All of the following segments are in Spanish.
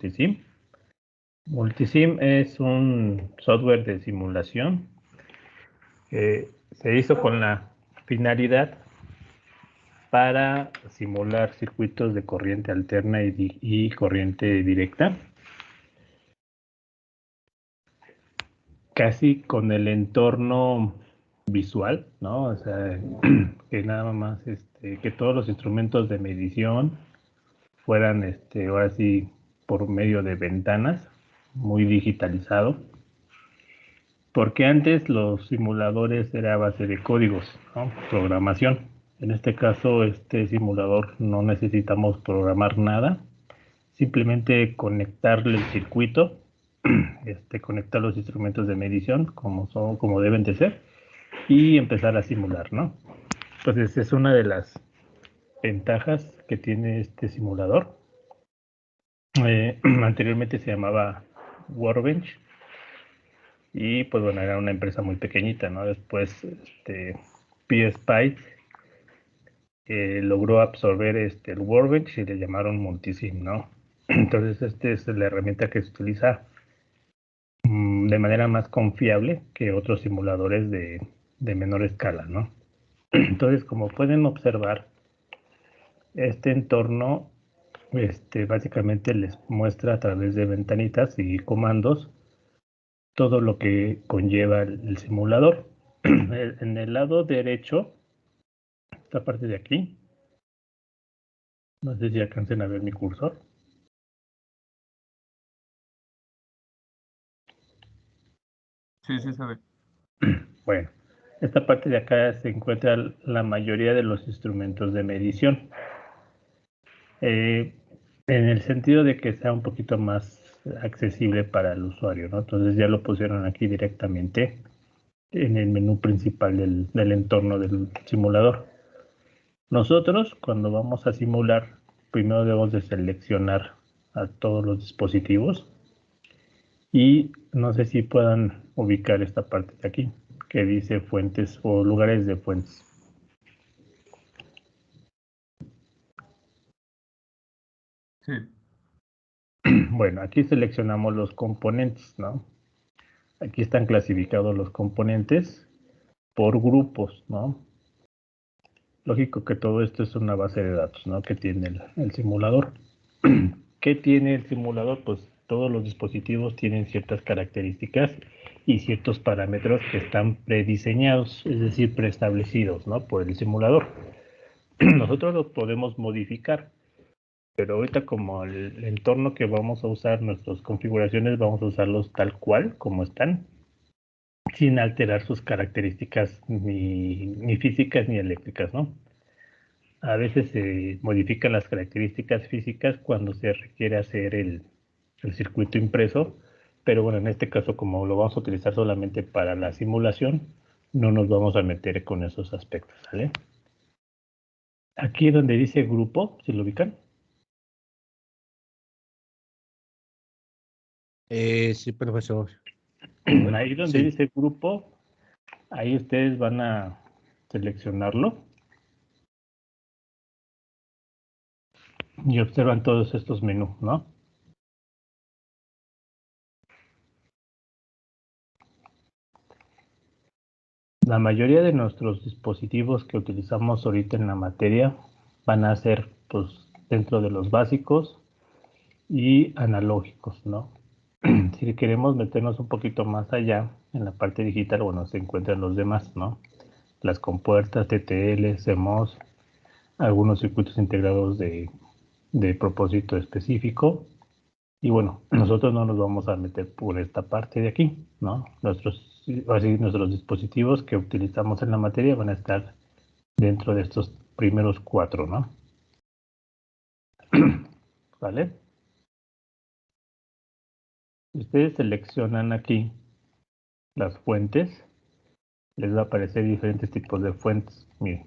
Multisim. Multisim es un software de simulación. Se hizo con la finalidad para simular circuitos de corriente alterna y corriente directa, casi con el entorno visual, ¿no? O sea, que nada más, que todos los instrumentos de medición fueran, ahora sí, por medio de ventanas, muy digitalizado. Porque antes los simuladores era a base de códigos, ¿no? Programación. En este caso, este simulador no necesitamos programar nada, simplemente conectarle el circuito, conectar los instrumentos de medición como deben de ser y empezar a simular, ¿no? Entonces es una de las ventajas que tiene este simulador. Anteriormente se llamaba Workbench y pues bueno, era una empresa muy pequeñita, ¿no? Después PSPy logró absorber el Workbench y le llamaron Multisim, ¿no? Entonces esta es la herramienta que se utiliza de manera más confiable que otros simuladores de menor escala, ¿no? Entonces, como pueden observar, este entorno básicamente les muestra a través de ventanitas y comandos todo lo que conlleva el simulador. En el lado derecho, esta parte de aquí, no sé si alcancen a ver mi cursor. Sí, sí se ve. Bueno, esta parte de acá se encuentra la mayoría de los instrumentos de medición. En el sentido de que sea un poquito más accesible para el usuario, ¿no? Entonces ya lo pusieron aquí directamente en el menú principal del entorno del simulador. Nosotros, cuando vamos a simular, primero debemos de seleccionar a todos los dispositivos y no sé si puedan ubicar esta parte de aquí que dice fuentes o lugares de fuentes. Sí. Bueno, aquí seleccionamos los componentes, ¿no? Aquí están clasificados los componentes por grupos, ¿no? Lógico que todo esto es una base de datos, ¿no? Que tiene el simulador. ¿Qué tiene el simulador? Pues todos los dispositivos tienen ciertas características y ciertos parámetros que están prediseñados, es decir, preestablecidos, ¿no? Por el simulador. Nosotros los podemos modificar, pero ahorita como el entorno que vamos a usar, nuestras configuraciones, vamos a usarlos tal cual, como están, sin alterar sus características ni físicas ni eléctricas, ¿no? A veces se modifican las características físicas cuando se requiere hacer el circuito impreso, pero bueno, en este caso como lo vamos a utilizar solamente para la simulación, no nos vamos a meter con esos aspectos, ¿vale? Aquí donde dice grupo, ¿se lo ubican? Sí, profesor. Ahí donde Sí. dice grupo, ahí ustedes van a seleccionarlo y observan todos estos menús, ¿no? La mayoría de nuestros dispositivos que utilizamos ahorita en la materia van a ser pues dentro de los básicos y analógicos, ¿no? Si queremos meternos un poquito más allá en la parte digital, bueno, se encuentran los demás, ¿no? Las compuertas, TTL, CMOS, algunos circuitos integrados de propósito específico. Y bueno, nosotros no nos vamos a meter por esta parte de aquí, ¿no? Nuestros dispositivos que utilizamos en la materia van a estar dentro de estos primeros 4, ¿no? ¿Vale? Ustedes seleccionan aquí las fuentes, les va a aparecer diferentes tipos de fuentes. Miren.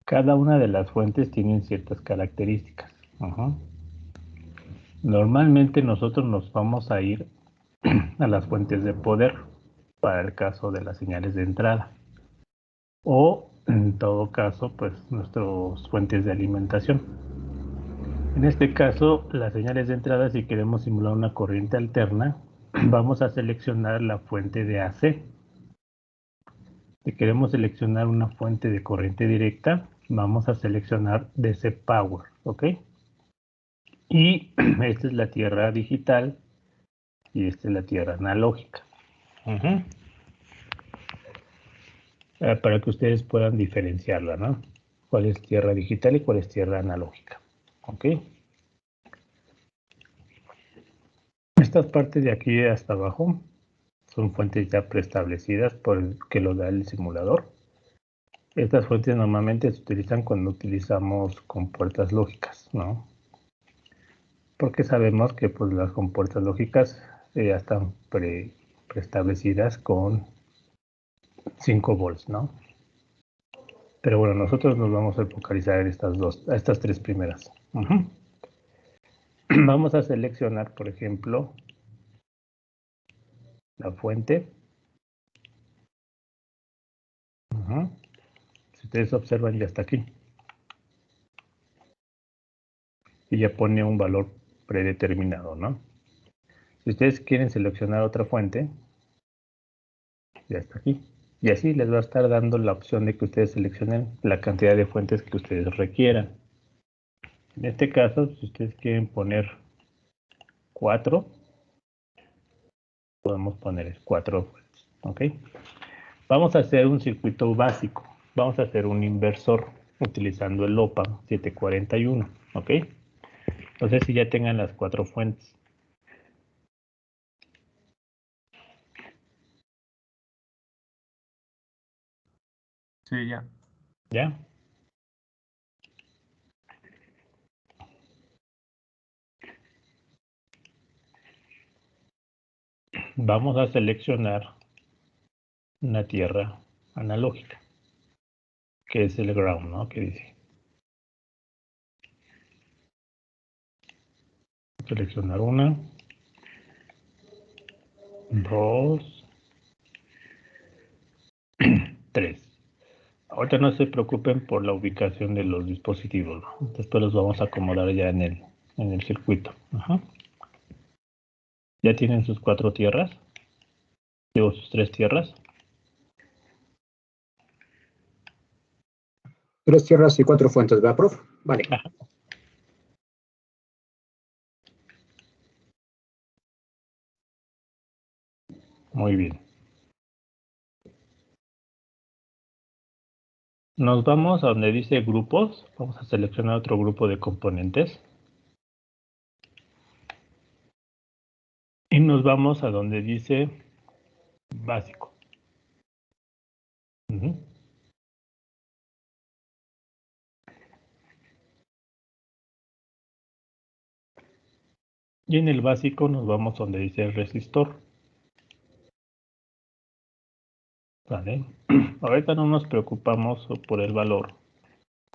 Cada una de las fuentes tienen ciertas características. Normalmente nosotros nos vamos a ir a las fuentes de poder para el caso de las señales de entrada. O en todo caso, pues nuestras fuentes de alimentación. En este caso, las señales de entrada, si queremos simular una corriente alterna, vamos a seleccionar la fuente de AC. Si queremos seleccionar una fuente de corriente directa, vamos a seleccionar DC Power, ¿ok? Y esta es la tierra digital y esta es la tierra analógica. Para que ustedes puedan diferenciarla, ¿no? Cuál es tierra digital y cuál es tierra analógica, ¿ok? Estas partes de aquí hasta abajo son fuentes ya preestablecidas por el que lo da el simulador. Estas fuentes normalmente se utilizan cuando utilizamos compuertas lógicas, ¿no? Porque sabemos que pues, las compuertas lógicas ya están preestablecidas con 5 volts, ¿no? Pero bueno, nosotros nos vamos a focalizar en estas tres primeras. Vamos a seleccionar, por ejemplo, la fuente. Si ustedes observan, ya está aquí. Y ya pone un valor predeterminado, ¿no? Si ustedes quieren seleccionar otra fuente, ya está aquí. Y así les va a estar dando la opción de que ustedes seleccionen la cantidad de fuentes que ustedes requieran. En este caso, si ustedes quieren poner 4, podemos poner 4 fuentes, ¿ok? Vamos a hacer un circuito básico. Vamos a hacer un inversor utilizando el OPAM 741, ¿ok? No sé si ya tengan las 4 fuentes. Sí, ya. ¿Ya? Vamos a seleccionar una tierra analógica, que es el ground, ¿no? Que dice. Seleccionar una, 2, 3. Ahorita no se preocupen por la ubicación de los dispositivos, ¿no? Después los vamos a acomodar ya en el circuito. Ya tienen sus 4 tierras, digo sus 3 tierras. 3 tierras y 4 fuentes, ¿verdad, prof? Vale. Ajá. Muy bien. Nos vamos a donde dice grupos. Vamos a seleccionar otro grupo de componentes. Y nos vamos a donde dice básico. Y en el básico nos vamos donde dice resistor. ¿Vale? Ahorita no nos preocupamos por el valor,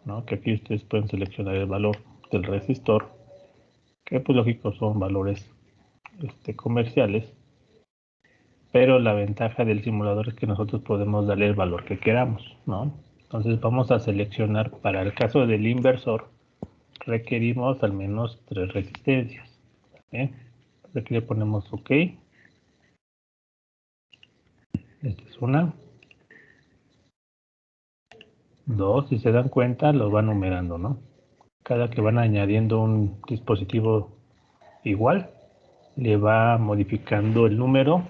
¿no? Que aquí ustedes pueden seleccionar el valor del resistor, que pues lógico son valores comerciales, pero la ventaja del simulador es que nosotros podemos darle el valor que queramos, ¿no? Entonces vamos a seleccionar, para el caso del inversor, requerimos al menos 3 resistencias. Aquí le ponemos OK. Esta es una. 2, si se dan cuenta, lo van numerando, ¿no? Cada que van añadiendo un dispositivo igual, le va modificando el número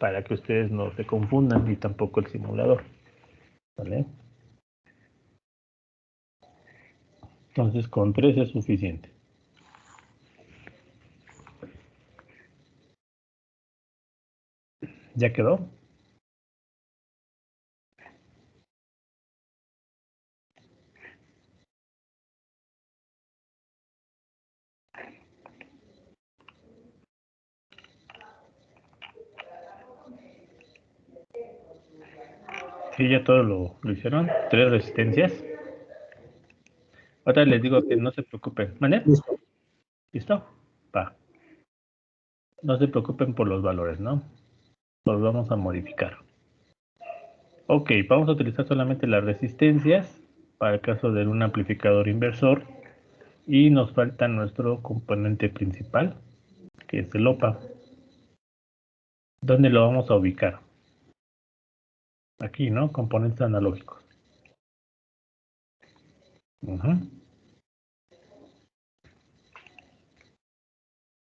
para que ustedes no se confundan y tampoco el simulador. ¿Vale? Entonces con 3 es suficiente. ¿Ya quedó? Sí, ya todo lo hicieron. 3 resistencias. Otra les digo que no se preocupen. ¿Vale? Listo. ¿Listo? Va. No se preocupen por los valores, ¿no? Los vamos a modificar. Ok, vamos a utilizar solamente las resistencias para el caso de un amplificador inversor y nos falta nuestro componente principal, que es el OPA. ¿Dónde lo vamos a ubicar? Aquí, ¿no? Componentes analógicos.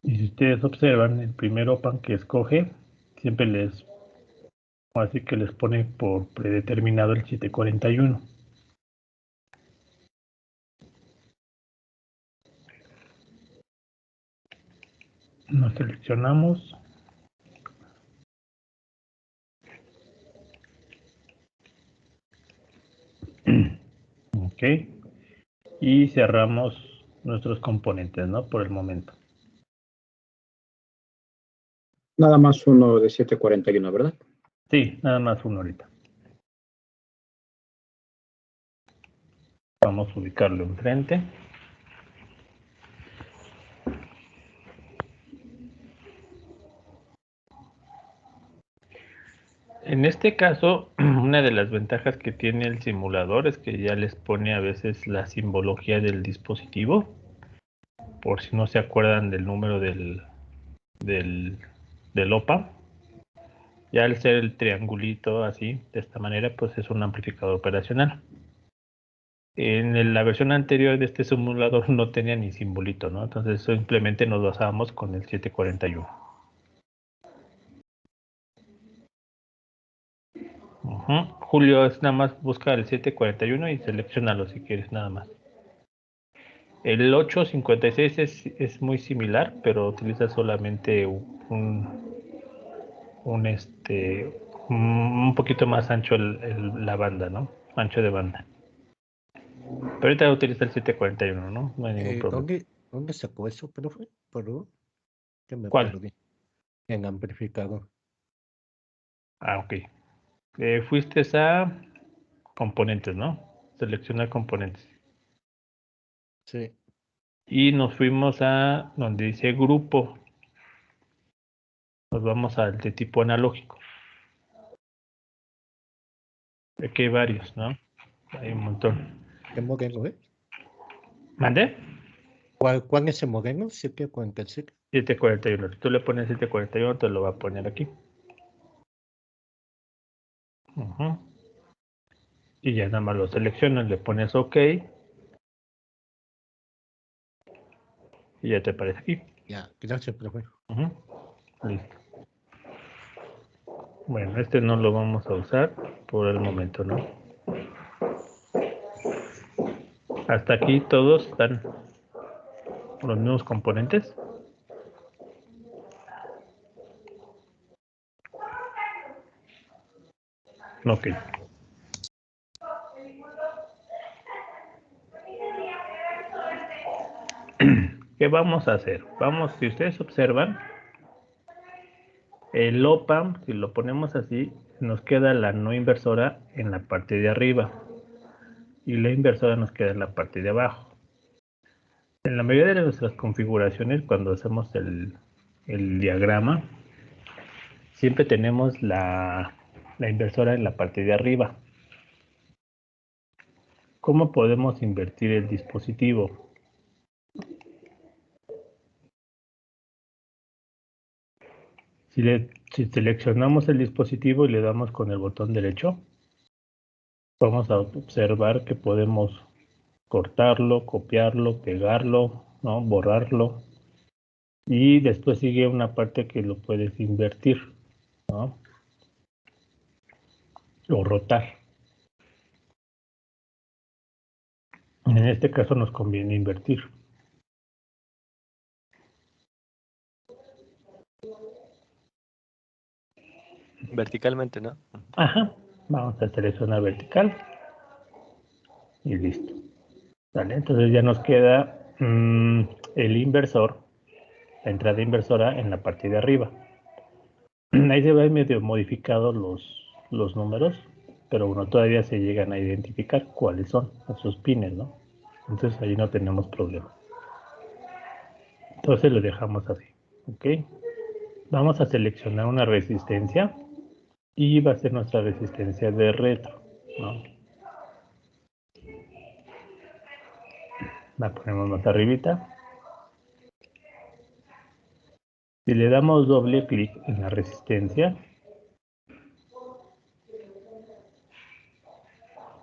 Y si ustedes observan, el primer OPA que escoge, siempre así que les pone por predeterminado el 741. Nos seleccionamos. Ok. Y cerramos nuestros componentes, ¿no? Por el momento. Nada más uno de 741, ¿verdad? Sí, nada más uno ahorita. Vamos a ubicarlo enfrente. En este caso, una de las ventajas que tiene el simulador es que ya les pone a veces la simbología del dispositivo, por si no se acuerdan del número del OPA. Ya al ser el triangulito así, de esta manera, pues es un amplificador operacional. En la versión anterior de este simulador no tenía ni simbolito, ¿no? Entonces simplemente nos basábamos con el 741. Julio, es nada más busca el 741 y seleccionalo si quieres nada más. El 856 es muy similar, pero utiliza solamente un poquito más ancho la banda, ¿no? Ancho de banda. Pero ahorita utiliza el 741, ¿no? No hay ningún problema. ¿Dónde sacó eso, profe? Perdón, que me ¿Cuál? perdí. En amplificador. Ah, ok. Fuiste a componentes, ¿no? Seleccionar componentes. Sí. Y nos fuimos a donde dice grupo. Nos vamos al de tipo analógico. Aquí hay varios, ¿no? Hay un montón. ¿Qué modelo es? ¿Mande? ¿Cuál es el modelo? 747. 741. Si tú le pones 741, te lo va a poner aquí. Y ya nada más lo seleccionas, le pones OK. Y ya te aparece aquí. Ya, gracias, profe. Listo. Bueno, este no lo vamos a usar por el momento, ¿no? Hasta aquí todos están los nuevos componentes. Ok. ¿Qué vamos a hacer? Si ustedes observan, el OPAM, si lo ponemos así, nos queda la no inversora en la parte de arriba y la inversora nos queda en la parte de abajo. En la mayoría de nuestras configuraciones, cuando hacemos el diagrama, siempre tenemos la inversora en la parte de arriba. ¿Cómo podemos invertir el dispositivo? Si seleccionamos el dispositivo y le damos con el botón derecho, vamos a observar que podemos cortarlo, copiarlo, pegarlo, ¿no? Borrarlo. Y después sigue una parte que lo puedes invertir, ¿no? O rotar. En este caso nos conviene invertir. Verticalmente, ¿no? Ajá. Vamos a seleccionar vertical. Y listo. ¿Vale? Entonces ya nos queda el inversor, la entrada inversora en la parte de arriba. Ahí se ven medio modificados los números, pero bueno, todavía se llegan a identificar cuáles son esos pines, ¿no? Entonces ahí no tenemos problema. Entonces lo dejamos así, ¿ok? Vamos a seleccionar una resistencia y va a ser nuestra resistencia de retro, ¿no? La ponemos más arribita. Si le damos doble clic en la resistencia,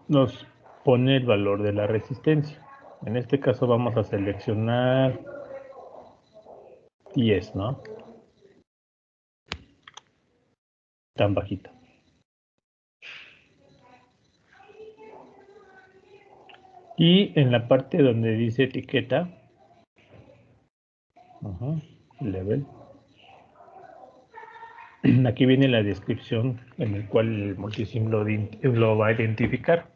nos pone el valor de la resistencia. En este caso vamos a seleccionar 10, ¿no? Tan bajita. Y en la parte donde dice etiqueta, level, aquí viene la descripción en el cual el multisim lo va a identificar.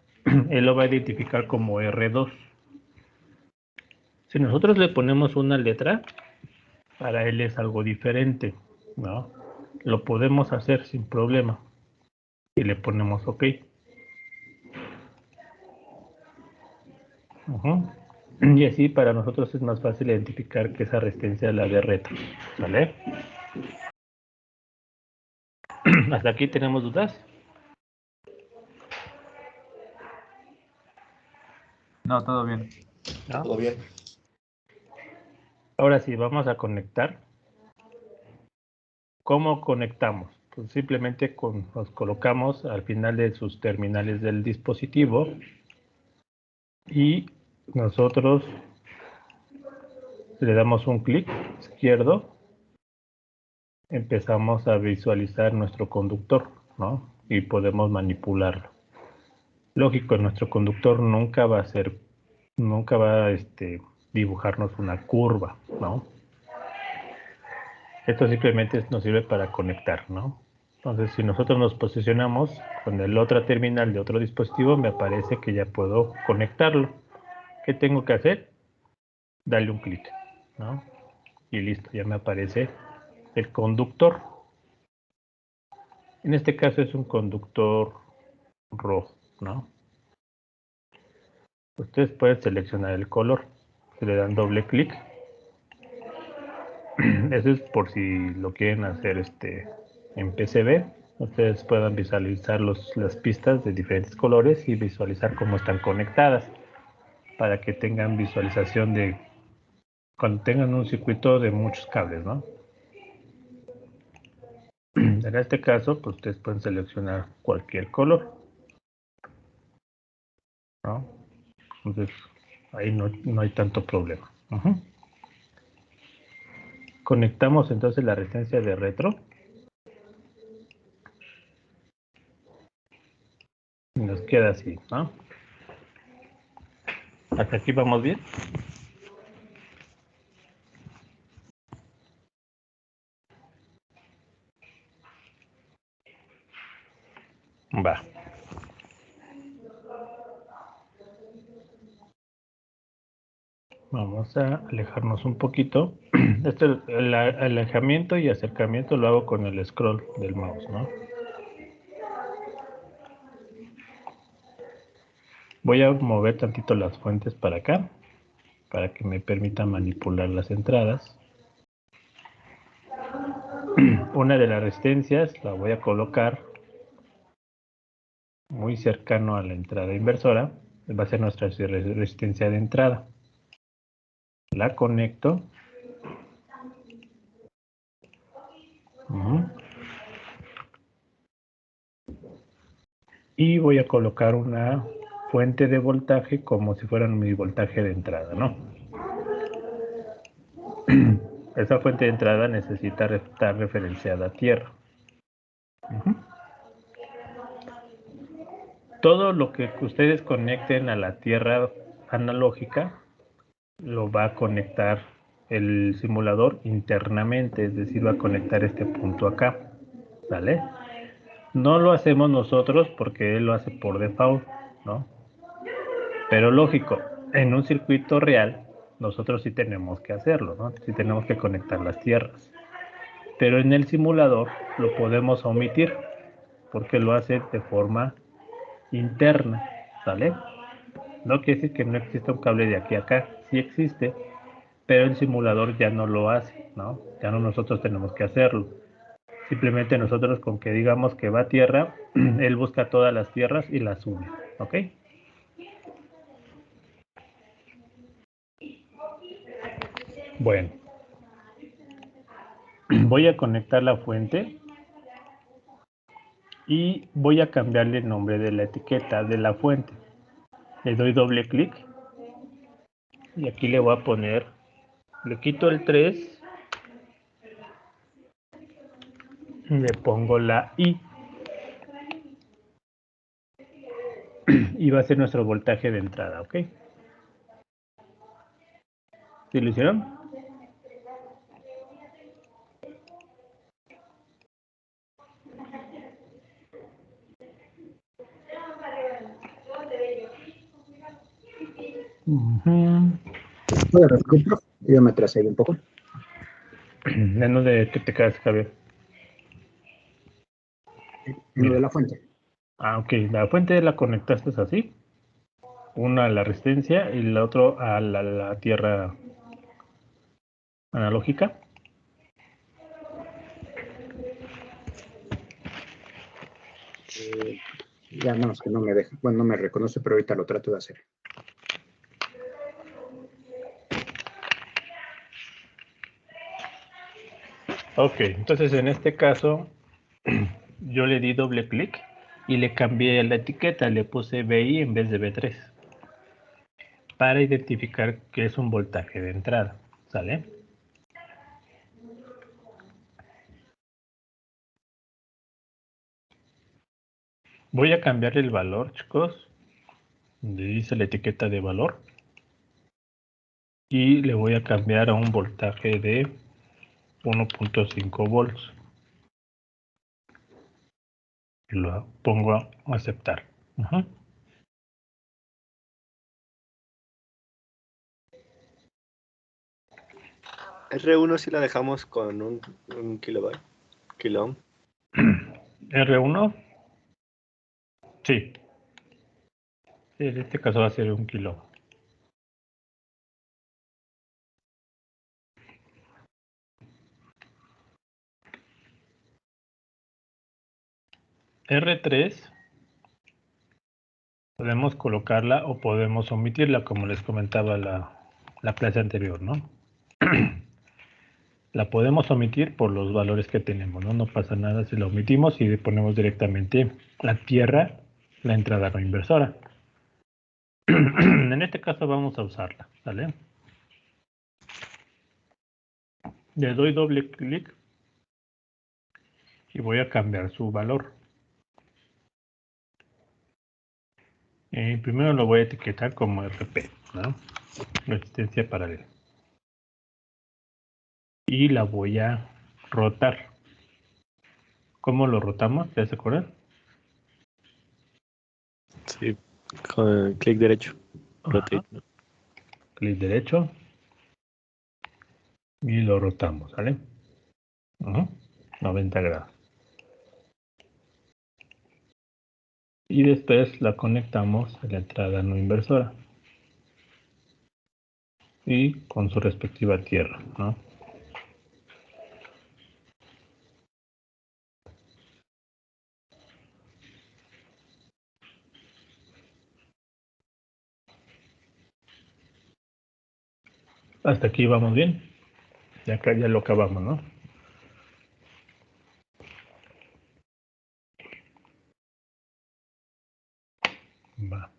Él lo va a identificar como R2. Si nosotros le ponemos una letra, para él es algo diferente, ¿no? Lo podemos hacer sin problema. Y le ponemos OK. Y así para nosotros es más fácil identificar que esa resistencia es la de retro. ¿Vale? ¿Hasta aquí tenemos dudas? No, todo bien. ¿No? Todo bien. Ahora sí, vamos a conectar. ¿Cómo conectamos? Pues simplemente nos colocamos al final de sus terminales del dispositivo y nosotros le damos un clic izquierdo, empezamos a visualizar nuestro conductor, ¿no? Y podemos manipularlo. Lógico, nuestro conductor nunca va a dibujarnos una curva, ¿no? Esto simplemente nos sirve para conectar, ¿no? Entonces, si nosotros nos posicionamos con el otro terminal de otro dispositivo, me aparece que ya puedo conectarlo. ¿Qué tengo que hacer? Darle un clic, ¿no? Y listo, ya me aparece el conductor. En este caso es un conductor rojo, ¿no? Ustedes pueden seleccionar el color. Se le dan doble clic. Eso es por si lo quieren hacer en PCB. Ustedes puedan visualizar las pistas de diferentes colores y visualizar cómo están conectadas para que tengan visualización de cuando tengan un circuito de muchos cables, ¿no? En este caso, pues ustedes pueden seleccionar cualquier color, ¿no? Entonces, ahí no hay tanto problema. Conectamos entonces la resistencia de retro. Y nos queda así, ¿no? ¿Hasta aquí vamos bien? Va. Vamos a alejarnos un poquito. El alejamiento y acercamiento lo hago con el scroll del mouse, ¿no? Voy a mover tantito las fuentes para acá, para que me permita manipular las entradas. Una de las resistencias la voy a colocar muy cercano a la entrada inversora. Va a ser nuestra resistencia de entrada. La conecto. Y voy a colocar una fuente de voltaje como si fuera mi voltaje de entrada, ¿no? Esa fuente de entrada necesita estar referenciada a tierra. Todo lo que ustedes conecten a la tierra analógica lo va a conectar el simulador internamente, es decir, va a conectar este punto acá, ¿vale? No lo hacemos nosotros porque él lo hace por default, ¿no? Pero lógico, en un circuito real, nosotros sí tenemos que hacerlo, ¿no? Sí tenemos que conectar las tierras. Pero en el simulador lo podemos omitir porque lo hace de forma interna, ¿sale? No quiere decir que no exista un cable de aquí a acá, sí existe, pero el simulador ya no lo hace, ¿no? Ya no nosotros tenemos que hacerlo. Simplemente nosotros con que digamos que va a tierra, él busca todas las tierras y las sube, ¿ok? Bueno, voy a conectar la fuente y voy a cambiarle el nombre de la etiqueta de la fuente. Le doy doble clic y aquí le voy a poner, le quito el 3, le pongo la I y va a ser nuestro voltaje de entrada, ¿ok? ¿Sí lo hicieron? ¿Puedo repetir, profe? Yo me atrasé ahí un poco. ¿En dónde te quedas, Javier? En lo de la fuente. Ah, ok. La fuente la conectaste así. Una a la resistencia y la otra a la tierra analógica. Ya no, es que no me deja. Bueno, no me reconoce, pero ahorita lo trato de hacer. Ok, entonces en este caso yo le di doble clic y le cambié la etiqueta, le puse BI en vez de B3 para identificar que es un voltaje de entrada, ¿sale? Voy a cambiarle el valor, chicos, donde dice la etiqueta de valor, y le voy a cambiar a un voltaje de 1.5 volts. Y lo pongo a aceptar. R1 si la dejamos con un kilobyte, kilo. R1, sí. En este caso va a ser 1 kilo. R3 podemos colocarla o podemos omitirla, como les comentaba la clase anterior, ¿no? La podemos omitir por los valores que tenemos, ¿no? No pasa nada si la omitimos y ponemos directamente la tierra, la entrada no inversora. En este caso vamos a usarla, ¿vale? Le doy doble clic y voy a cambiar su valor. Primero lo voy a etiquetar como RP, ¿no? Resistencia paralela. Y la voy a rotar. ¿Cómo lo rotamos? ¿Ya se acuerdan? Sí, con clic derecho. Rotate, ¿no? Clic derecho y lo rotamos, ¿vale? 90 grados. Y después la conectamos a la entrada no inversora y con su respectiva tierra, ¿no? Hasta aquí vamos bien. Ya acá ya lo acabamos, ¿no? Va.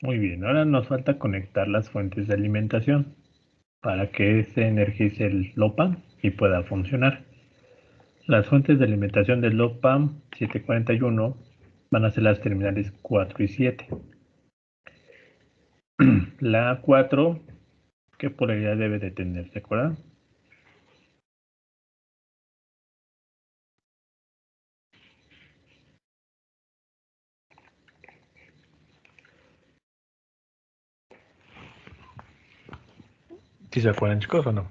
Muy bien, ahora nos falta conectar las fuentes de alimentación para que se energice el LOPAM y pueda funcionar. Las fuentes de alimentación del LOPAM 741 van a ser las terminales 4 y 7. La 4, ¿qué polaridad debe de tener? ¿Se acuerdan? ¿Sí se acuerdan, chicos, o no?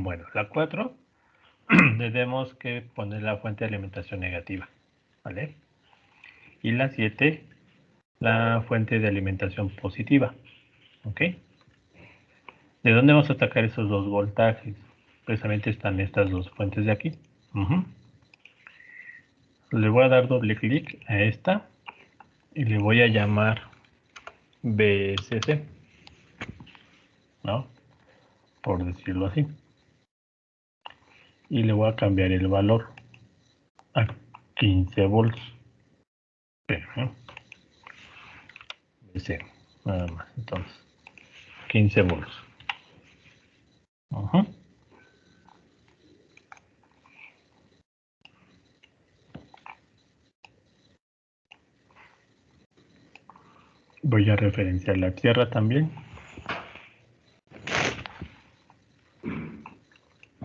Bueno, la 4 tenemos que poner la fuente de alimentación negativa, ¿vale? Y la 7, la fuente de alimentación positiva, ¿ok? ¿De dónde vamos a sacar esos dos voltajes? Precisamente están estas dos fuentes de aquí. Le voy a dar doble clic a esta y le voy a llamar BSC, ¿no? Por decirlo así. Y le voy a cambiar el valor a 15 volts. BC, nada más. Entonces, 15 volts. Voy a referenciar la tierra también.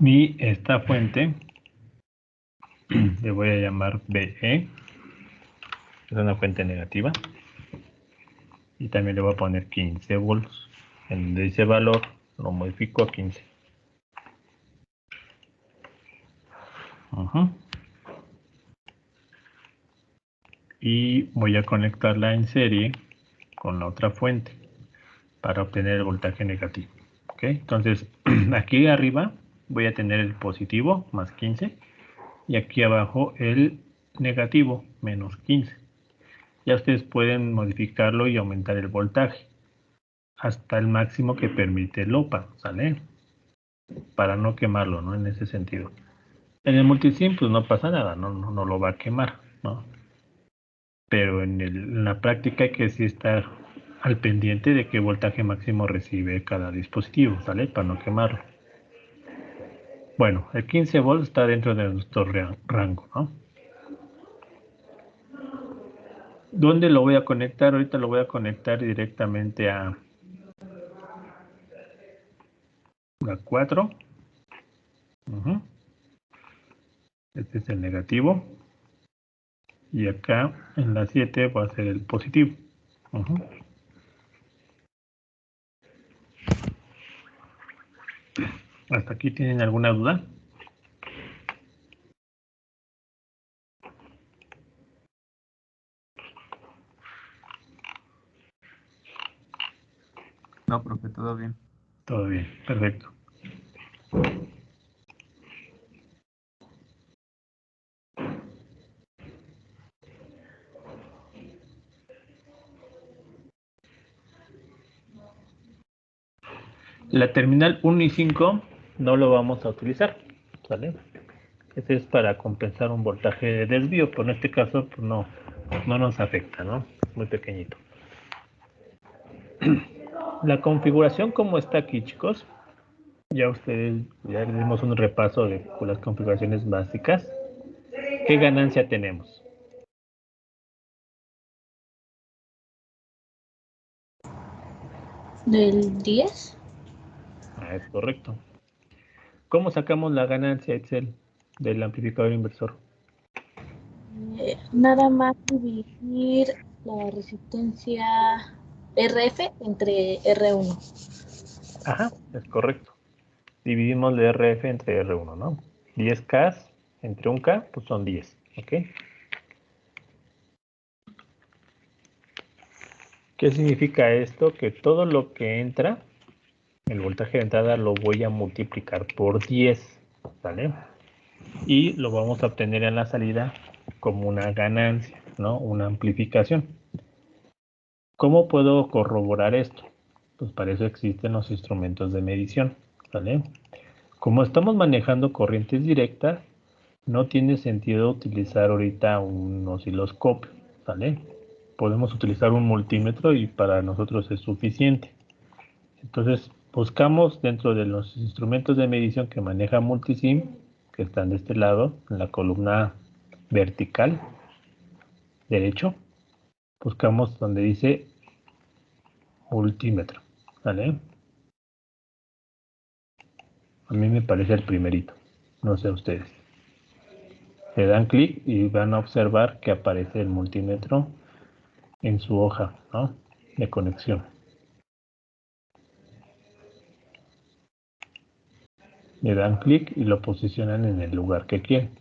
Y esta fuente le voy a llamar BE. Es una fuente negativa. Y también le voy a poner 15 volts. En ese valor lo modifico a 15. Y voy a conectarla en serie con la otra fuente para obtener el voltaje negativo. ¿Ok? Entonces, aquí arriba voy a tener el positivo, más 15. Y aquí abajo el negativo, menos 15. Ya ustedes pueden modificarlo y aumentar el voltaje hasta el máximo que permite el OPA, ¿sale? Para no quemarlo, ¿no? En ese sentido. En el multisim, pues no pasa nada, no lo va a quemar, ¿no? Pero en la práctica hay que sí estar al pendiente de qué voltaje máximo recibe cada dispositivo, ¿sale? Para no quemarlo. Bueno, el 15 volts está dentro de nuestro rango, ¿no? ¿Dónde lo voy a conectar? Ahorita lo voy a conectar directamente a la 4. Este es el negativo. Y acá en la 7 va a ser el positivo. ¿Hasta aquí tienen alguna duda? No, profe, todo bien. Todo bien, perfecto. La terminal 1 y 5 no lo vamos a utilizar, ¿vale? Este es para compensar un voltaje de desvío, pero en este caso pues no nos afecta, ¿no? Muy pequeñito. La configuración como está aquí, chicos, ya les dimos un repaso de las configuraciones básicas. ¿Qué ganancia tenemos? ¿Del 10? Es correcto. ¿Cómo sacamos la ganancia, Excel, del amplificador inversor? Nada más dividir la resistencia RF entre R1. Ajá, es correcto. Dividimos el RF entre R1, ¿no? 10K entre 1K, pues son 10, ¿ok? ¿Qué significa esto? Que todo lo que entra, el voltaje de entrada lo voy a multiplicar por 10, ¿vale? Y lo vamos a obtener en la salida como una ganancia, ¿no? Una amplificación. ¿Cómo puedo corroborar esto? Pues para eso existen los instrumentos de medición, ¿vale? Como estamos manejando corrientes directas, no tiene sentido utilizar ahorita un osciloscopio, ¿vale? Podemos utilizar un multímetro y para nosotros es suficiente. Entonces, buscamos dentro de los instrumentos de medición que maneja Multisim, que están de este lado, en la columna vertical, derecho, buscamos donde dice multímetro, ¿vale? A mí me parece el primerito, no sé a ustedes. Le dan clic y van a observar que aparece el multímetro en su hoja, ¿no? De conexión. Le dan clic y lo posicionan en el lugar que quieren.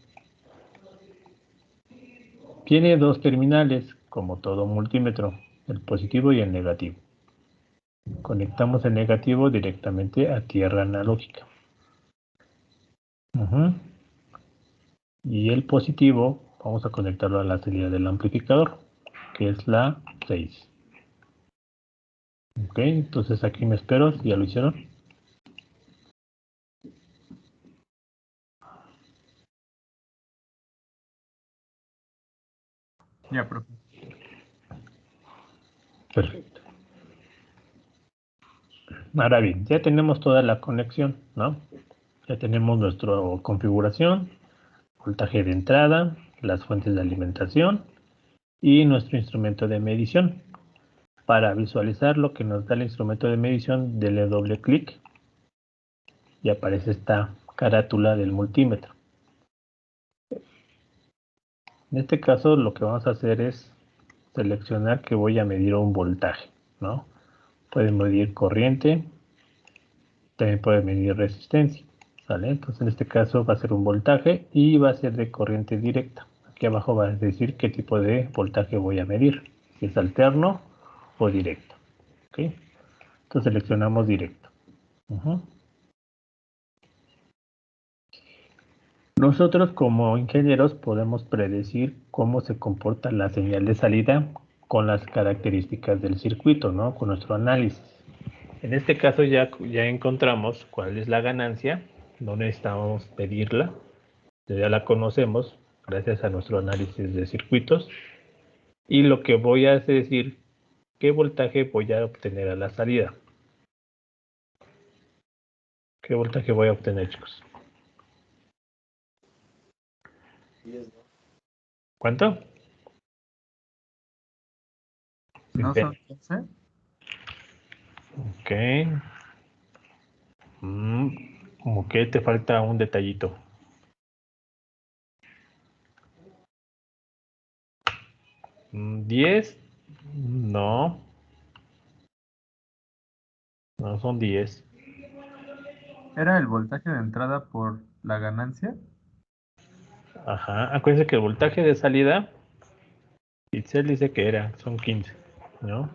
Tiene dos terminales, como todo multímetro, el positivo y el negativo. Conectamos el negativo directamente a tierra analógica. Y el positivo vamos a conectarlo a la salida del amplificador, que es la 6. Ok, entonces aquí me espero, si ya lo hicieron. Ya, profe. Perfecto. Ahora bien, ya tenemos toda la conexión, ¿no? Ya tenemos nuestra configuración, voltaje de entrada, las fuentes de alimentación y nuestro instrumento de medición. Para visualizar lo que nos da el instrumento de medición, dele doble clic y aparece esta carátula del multímetro. En este caso lo que vamos a hacer es seleccionar que voy a medir un voltaje, ¿no? Puede medir corriente, también puede medir resistencia, ¿sale? Entonces en este caso va a ser un voltaje y va a ser de corriente directa. Aquí abajo va a decir qué tipo de voltaje voy a medir, si es alterno o directo, ¿ok? Entonces seleccionamos directo. Nosotros como ingenieros podemos predecir cómo se comporta la señal de salida con las características del circuito, ¿no? Con nuestro análisis. En este caso ya encontramos cuál es la ganancia, no necesitamos pedirla, ya la conocemos gracias a nuestro análisis de circuitos. Y lo que voy a hacer es decir qué voltaje voy a obtener a la salida. ¿Qué voltaje voy a obtener, chicos? ¿Cuánto? ¿No son 15? Ok. Como que te falta un detallito. ¿10? No. No son 10. ¿Era el voltaje de entrada por la ganancia? Ajá. Acuérdense que el voltaje de salida, Itzel dice que son 15, ¿no?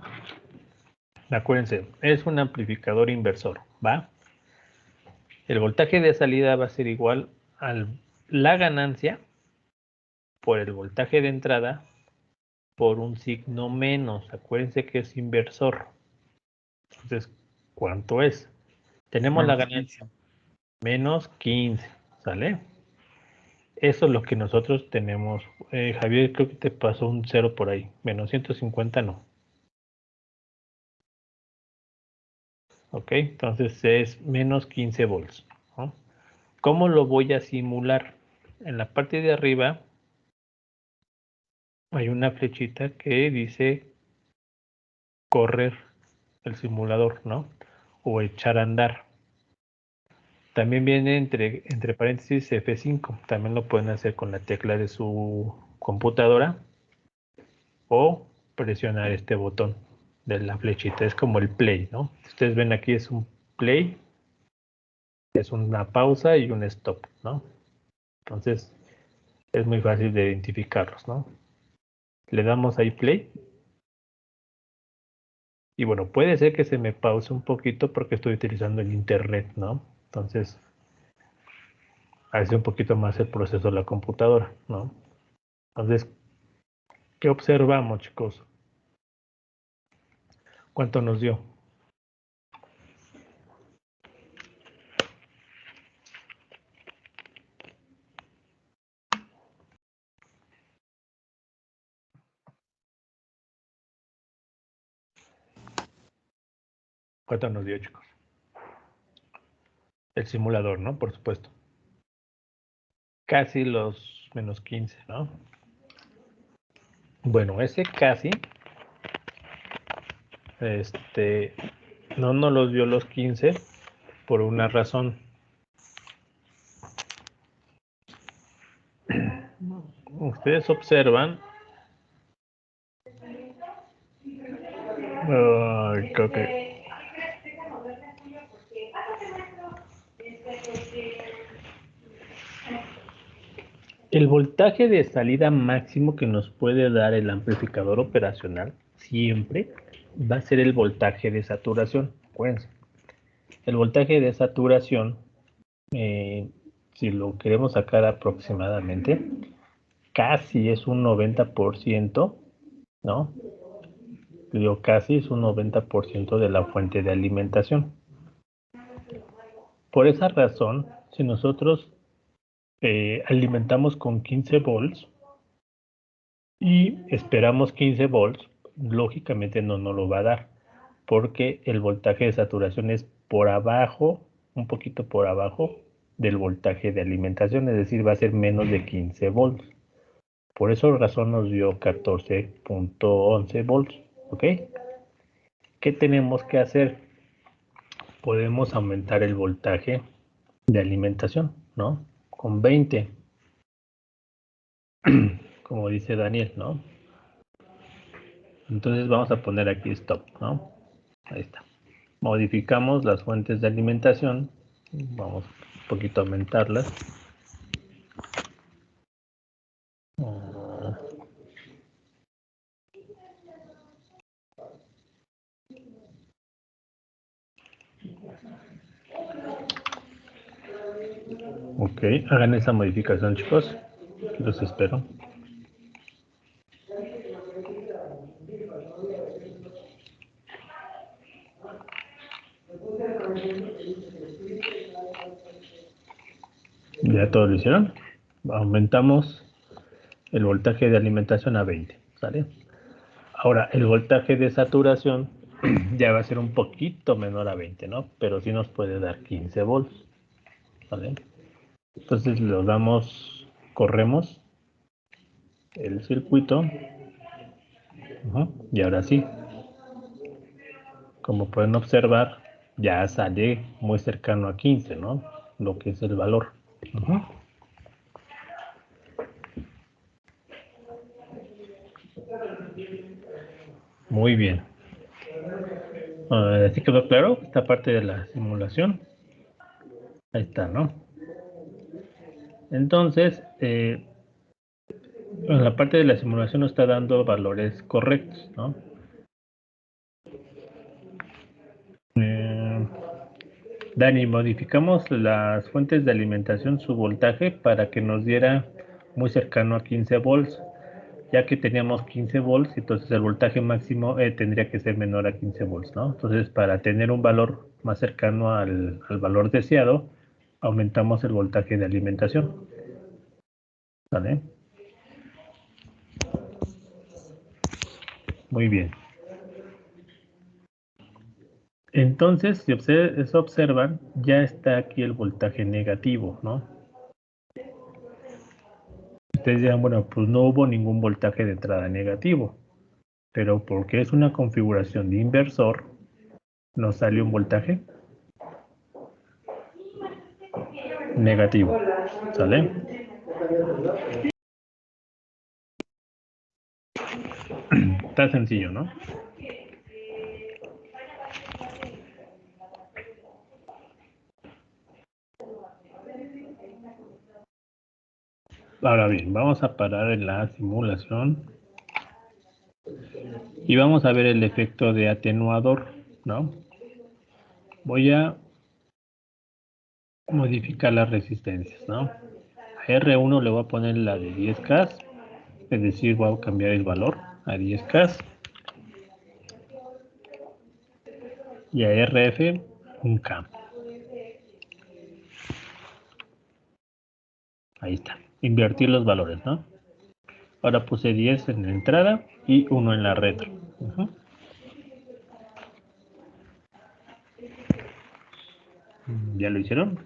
Acuérdense, es un amplificador inversor, ¿va? El voltaje de salida va a ser igual a la ganancia por el voltaje de entrada por un signo menos. Acuérdense que es inversor. Entonces, ¿cuánto es? Tenemos la Menos ganancia. 15. Menos 15, ¿sale? Eso es lo que nosotros tenemos. Javier, creo que te pasó un 0 por ahí. Menos 150 no. Ok, entonces es menos 15 volts, ¿no? ¿Cómo lo voy a simular? En la parte de arriba hay una flechita que dice correr el simulador, ¿no? O echar a andar. También viene entre paréntesis F5. También lo pueden hacer con la tecla de su computadora o presionar este botón de la flechita. Es como el play, ¿no? Ustedes ven aquí es un play, es una pausa y un stop, ¿no? Entonces es muy fácil de identificarlos, ¿no? Le damos ahí play. Y bueno, puede ser que se me pause un poquito porque estoy utilizando el internet, ¿no? Entonces hace un poquito más el proceso de la computadora, ¿no? Entonces, ¿qué observamos, chicos? ¿Cuánto nos dio? ¿Cuánto nos dio, chicos? El simulador, ¿no? Por supuesto. Casi los menos 15, ¿no? Bueno, ese casi, no nos los dio los 15 por una razón. Ustedes observan. Creo que El voltaje de salida máximo que nos puede dar el amplificador operacional siempre va a ser el voltaje de saturación. Acuérdense. El voltaje de saturación, si lo queremos sacar aproximadamente, casi es un 90%, ¿no? Digo, casi es un 90% de la fuente de alimentación. Por esa razón, si nosotros alimentamos con 15 volts y esperamos 15 volts, lógicamente no nos lo va a dar, porque el voltaje de saturación es por abajo, un poquito por abajo del voltaje de alimentación, es decir, va a ser menos de 15 volts. Por esa razón nos dio 14.11 volts, ¿ok? ¿Qué tenemos que hacer? Podemos aumentar el voltaje de alimentación, ¿no? Con 20, como dice Daniel, ¿no? Entonces vamos a poner aquí stop, ¿no? Ahí está. Modificamos las fuentes de alimentación. Vamos un poquito a aumentarlas. Ok, hagan esa modificación, chicos. Los espero. ¿Ya todo lo hicieron? Aumentamos el voltaje de alimentación a 20, ¿sale? Ahora, el voltaje de saturación ya va a ser un poquito menor a 20, ¿no? Pero sí nos puede dar 15 volts, ¿vale? Entonces lo damos, corremos el circuito. Y ahora sí, como pueden observar, ya sale muy cercano a 15, ¿no? Lo que es el valor. Muy bien. ¿Así quedó claro esta parte de la simulación? Ahí está, ¿no? Entonces, en la parte de la simulación nos está dando valores correctos, ¿no? Dani, modificamos las fuentes de alimentación, su voltaje, para que nos diera muy cercano a 15 volts. Ya que teníamos 15 volts, entonces el voltaje máximo tendría que ser menor a 15 volts, ¿no? Entonces, para tener un valor más cercano al valor deseado, aumentamos el voltaje de alimentación. ¿Vale? Muy bien. Entonces, si observan, ya está aquí el voltaje negativo, ¿no? Ustedes dirán, bueno, pues no hubo ningún voltaje de entrada negativo, pero porque es una configuración de inversor, nos sale un voltaje negativo, ¿sale? Está sencillo, ¿no? Ahora bien, vamos a parar en la simulación y vamos a ver el efecto de atenuador, ¿no? Voy a modificar las resistencias, ¿no? A R1 le voy a poner la de 10K, es decir, voy a cambiar el valor a 10K. Y a RF, un K. Ahí está. Invertir los valores, ¿no? Ahora puse 10 en la entrada y 1 en la retro. ¿Ya lo hicieron?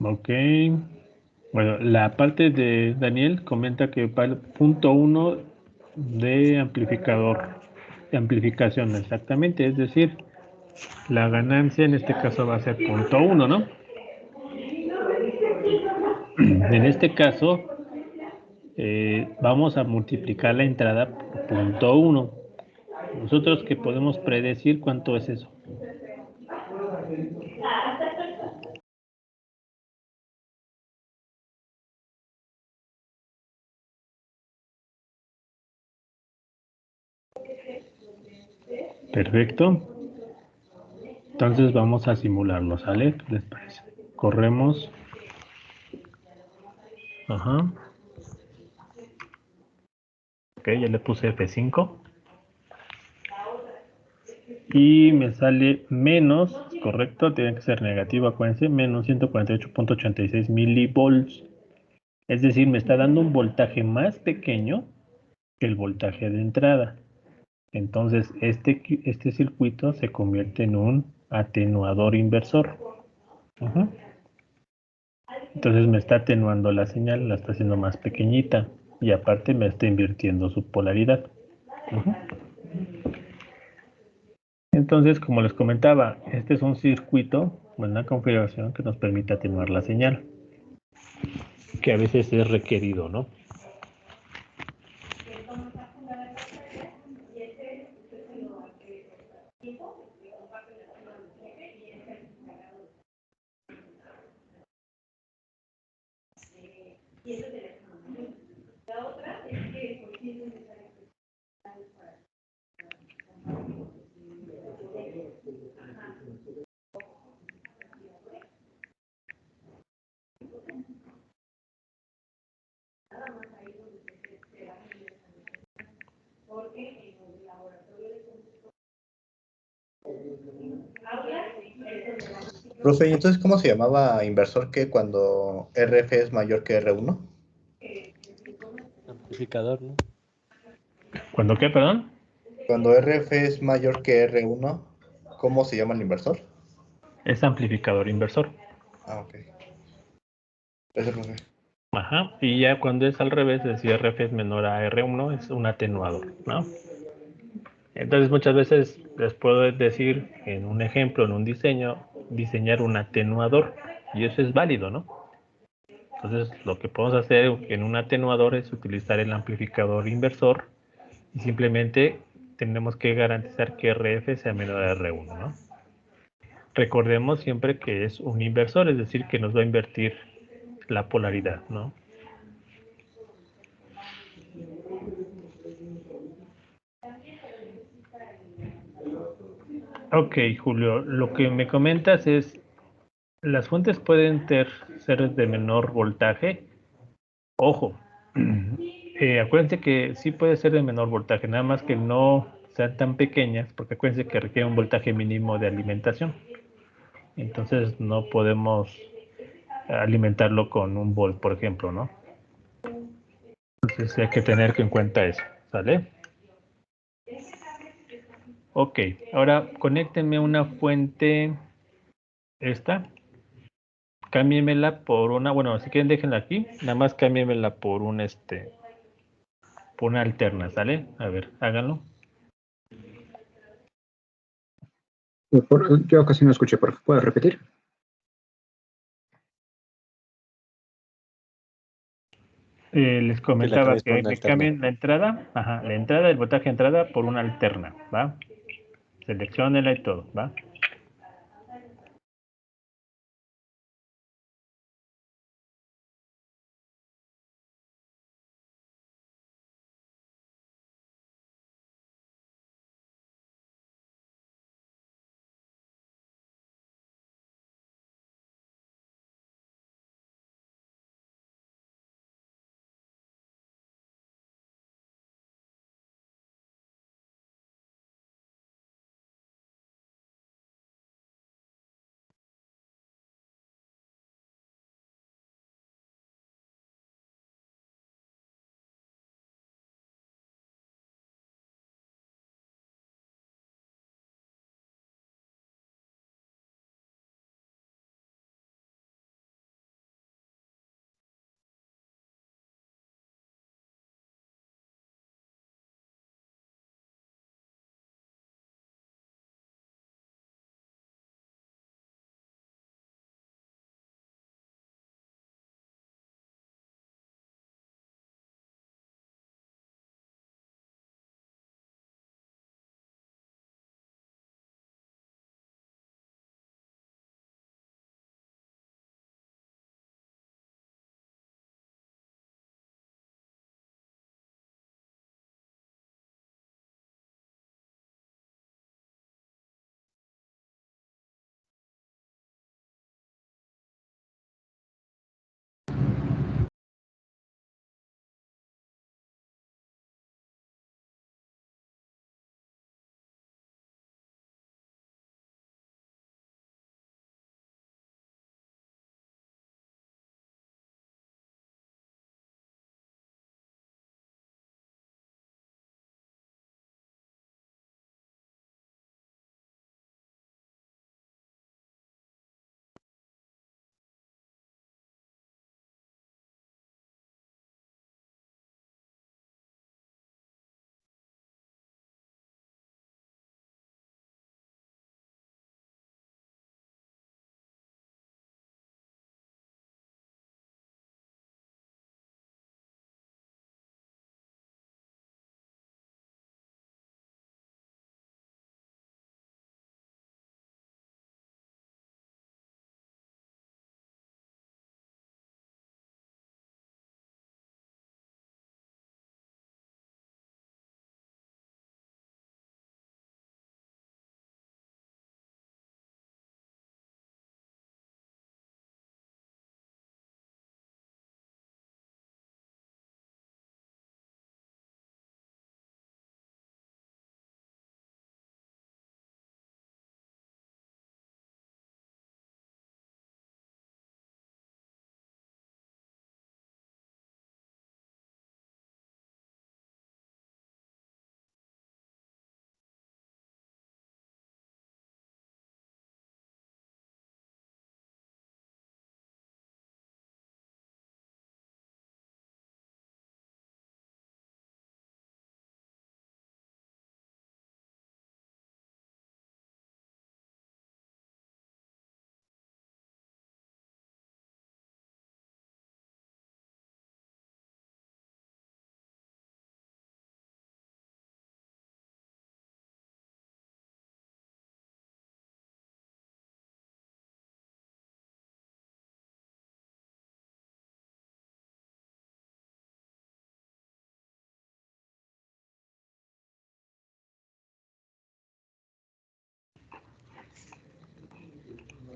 Ok. Bueno, la parte de Daniel comenta que para el punto 1 de amplificador, de amplificación exactamente, es decir, la ganancia en este caso va a ser 0.1, ¿no? En este caso, vamos a multiplicar la entrada por 0.1. Nosotros que podemos predecir cuánto es eso. Perfecto. Entonces vamos a simularlo, ¿sale? ¿Qué les parece? Corremos. Ajá. Ok, ya le puse F5. Y me sale menos, correcto, tiene que ser negativo, acuérdense, menos 148.86 milivolts. Es decir, me está dando un voltaje más pequeño que el voltaje de entrada. Entonces, este circuito se convierte en un atenuador inversor. Ajá. Entonces me está atenuando la señal, la está haciendo más pequeñita y aparte me está invirtiendo su polaridad. Ajá. Entonces, como les comentaba, este es un circuito, una configuración que nos permite atenuar la señal, que a veces es requerido, ¿no? Profe, ¿y entonces cómo se llamaba inversor que cuando RF es mayor que R1? Amplificador, ¿no? ¿Cuándo qué, perdón? Cuando RF es mayor que R1, ¿cómo se llama el inversor? Es amplificador inversor. Ah, ok. Gracias, profe. Ajá, y ya cuando es al revés, es decir, RF es menor a R1, es un atenuador, ¿no? Entonces muchas veces les puedo decir en un ejemplo, en un diseño, diseñar un atenuador, y eso es válido, ¿no? Entonces lo que podemos hacer en un atenuador es utilizar el amplificador inversor y simplemente tenemos que garantizar que RF sea menor a R1, ¿no? Recordemos siempre que es un inversor, es decir, que nos va a invertir la polaridad, ¿no? Ok, Julio, lo que me comentas es, las fuentes pueden ser de menor voltaje. Ojo, acuérdense que sí puede ser de menor voltaje, nada más que no sean tan pequeñas, porque acuérdense que requiere un voltaje mínimo de alimentación. Entonces no podemos alimentarlo con un volt, por ejemplo, ¿no? Entonces hay que tener en cuenta eso, ¿sale? Ok, ahora conéctenme una fuente, esta, cámbienmela por una, bueno, si quieren déjenla aquí, nada más cámbienmela por un, por una alterna, ¿sale? A ver, háganlo. Yo casi no escuché, ¿puedes repetir? Les Que la comentaba cambies por que una me alterna. cambien la entrada, ajá, la entrada, el voltaje de entrada por una alterna, ¿va? Selecciónela y todo, ¿va?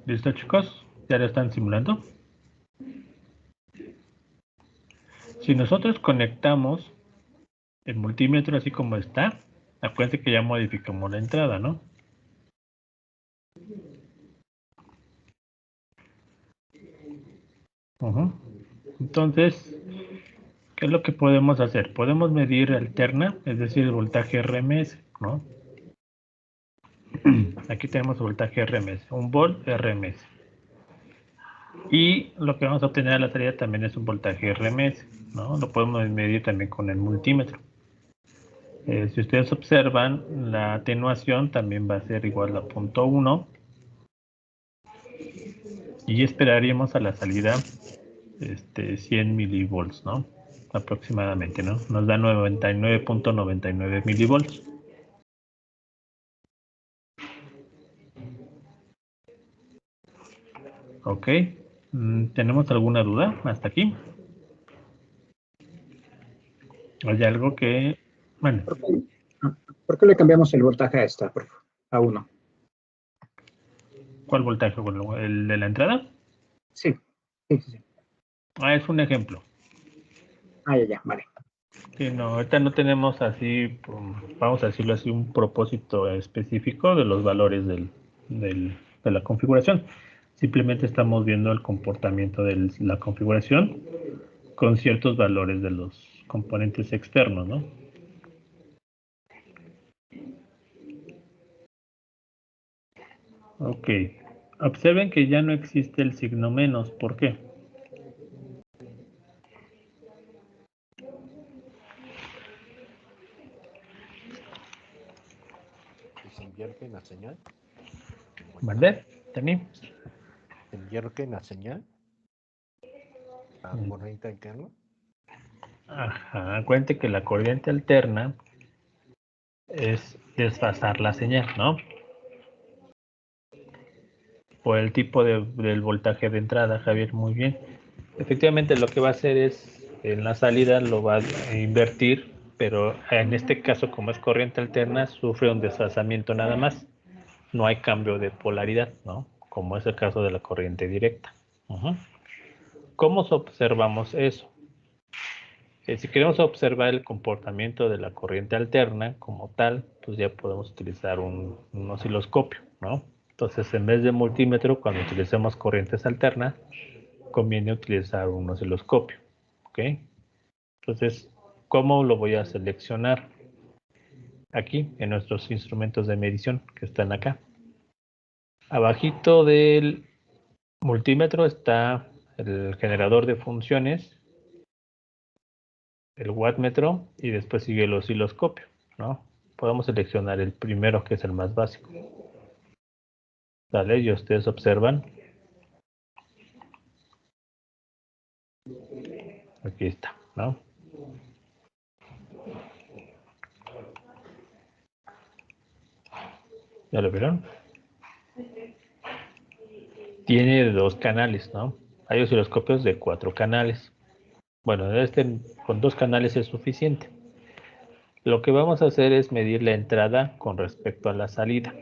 ¿Listo, chicos? ¿Ya lo están simulando? Si nosotros conectamos el multímetro así como está, acuérdense que ya modificamos la entrada, ¿no? Entonces, ¿qué es lo que podemos hacer? Podemos medir alterna, es decir, el voltaje RMS, ¿no? Aquí tenemos el voltaje RMS, un volt RMS. Y lo que vamos a obtener a la salida también es un voltaje RMS, ¿no? Lo podemos medir también con el multímetro. Si ustedes observan, la atenuación también va a ser igual a 0.1 y esperaríamos a la salida 100 milivolts, ¿no? Aproximadamente, ¿no? Nos da 99.99 milivolts. Ok. ¿Tenemos alguna duda hasta aquí? ¿Hay algo que... Bueno, ¿Por qué le cambiamos el voltaje a esta, por favor? A 1. ¿cuál voltaje? Bueno, ¿el de la entrada? Sí. Sí. Es un ejemplo. Ya, vale. Sí, no, ahorita no tenemos así, vamos a decirlo así, un propósito específico de los valores de la configuración. Simplemente estamos viendo el comportamiento de la configuración con ciertos valores de los componentes externos, ¿no? Ok. Observen que ya no existe el signo menos. ¿Por qué? ¿Se invierte en la señal? ¿Vale? ¿Tení? ¿Se invierte en la señal? ¿La corriente alterna? Ajá. Acuérdense que la corriente alterna es desfasar la señal, ¿no? Por el tipo del voltaje de entrada, Javier, muy bien. Efectivamente, lo que va a hacer es, en la salida lo va a invertir, pero en este caso, como es corriente alterna, sufre un desfasamiento nada más. No hay cambio de polaridad, ¿no? Como es el caso de la corriente directa. ¿Cómo observamos eso? Si queremos observar el comportamiento de la corriente alterna como tal, pues ya podemos utilizar un osciloscopio, ¿no? Entonces, en vez de multímetro, cuando utilicemos corrientes alternas, conviene utilizar un osciloscopio, ¿ok? Entonces, ¿cómo lo voy a seleccionar? Aquí, en nuestros instrumentos de medición que están acá. Abajito del multímetro está el generador de funciones, el wattmetro y después sigue el osciloscopio, ¿no? Podemos seleccionar el primero, que es el más básico. ¿Vale? Y ustedes observan. Aquí está, ¿no? ¿Ya lo vieron? Tiene 2 canales, ¿no? Hay osciloscopios de 4 canales. Bueno, con 2 canales es suficiente. Lo que vamos a hacer es medir la entrada con respecto a la salida,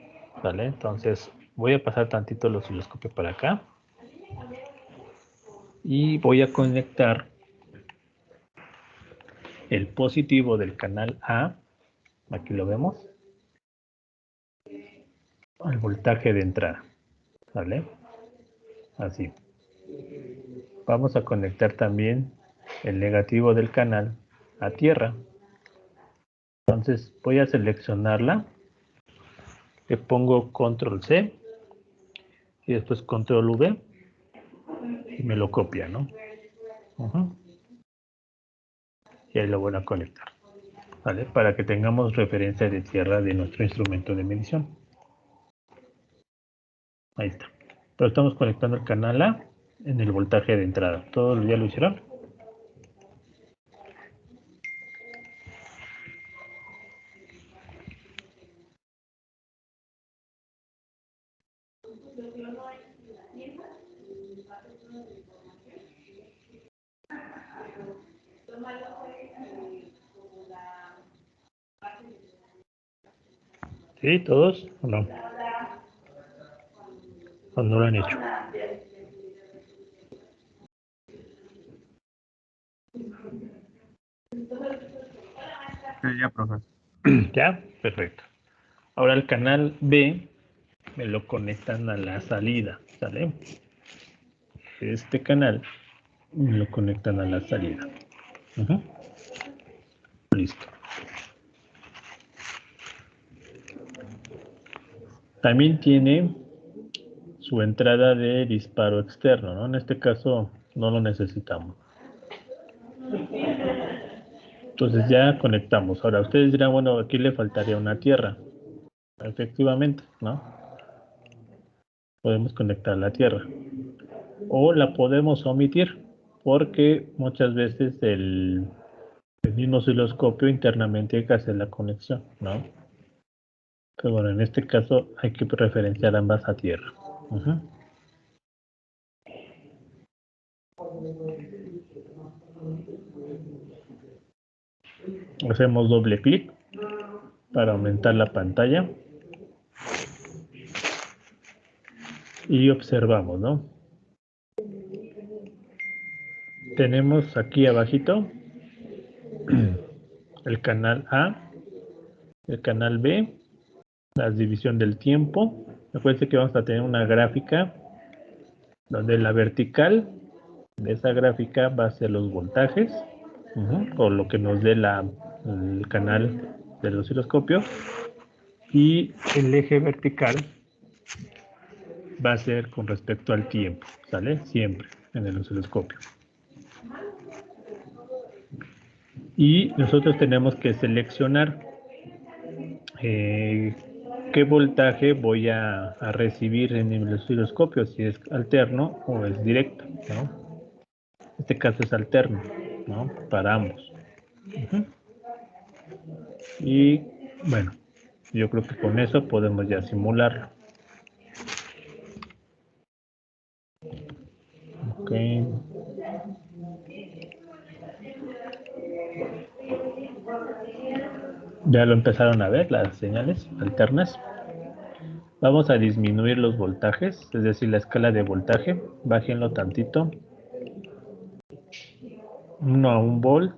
¿vale? Entonces, voy a pasar tantito el osciloscopio para acá. Y voy a conectar el positivo del canal A, aquí lo vemos, al voltaje de entrada, ¿vale? Así. Vamos a conectar también el negativo del canal a tierra. Entonces voy a seleccionarla, le pongo control C y después control V y me lo copia, ¿no? Y ahí lo voy a conectar, ¿vale? Para que tengamos referencia de tierra de nuestro instrumento de medición. Ahí está. Pero estamos conectando el canal A en el voltaje de entrada. ¿Todo ya lo hicieron? ¿Sí? ¿Todos? ¿O no? ¿O no lo han hecho? Sí, ya, profe. ¿Ya? Perfecto. Ahora el canal B me lo conectan a la salida, ¿sale? Este canal me lo conectan a la salida. Ujú. Listo. También tiene su entrada de disparo externo, ¿no? En este caso no lo necesitamos. Entonces ya conectamos. Ahora ustedes dirán, bueno, aquí le faltaría una tierra. Efectivamente, ¿no? Podemos conectar la tierra. O la podemos omitir, porque muchas veces el mismo osciloscopio internamente hay que hacer la conexión, ¿no? Pero bueno, en este caso hay que referenciar ambas a tierra. Ujú. Hacemos doble clic para aumentar la pantalla y observamos, ¿no? Tenemos aquí abajito el canal A, el canal B, la división del tiempo. Acuérdense que vamos a tener una gráfica donde la vertical de esa gráfica va a ser los voltajes, o lo que nos dé el canal del osciloscopio, y el eje vertical va a ser con respecto al tiempo, ¿sale? Siempre en el osciloscopio. Y nosotros tenemos que seleccionar qué voltaje voy a recibir en el osciloscopio, si es alterno o es directo, ¿no? En este caso es alterno, ¿no? Para ambos. Y bueno, yo creo que con eso podemos ya simularlo. Ok. Ya lo empezaron a ver, las señales alternas. Vamos a disminuir los voltajes, es decir, la escala de voltaje. Bájenlo tantito. 1 a 1 volt.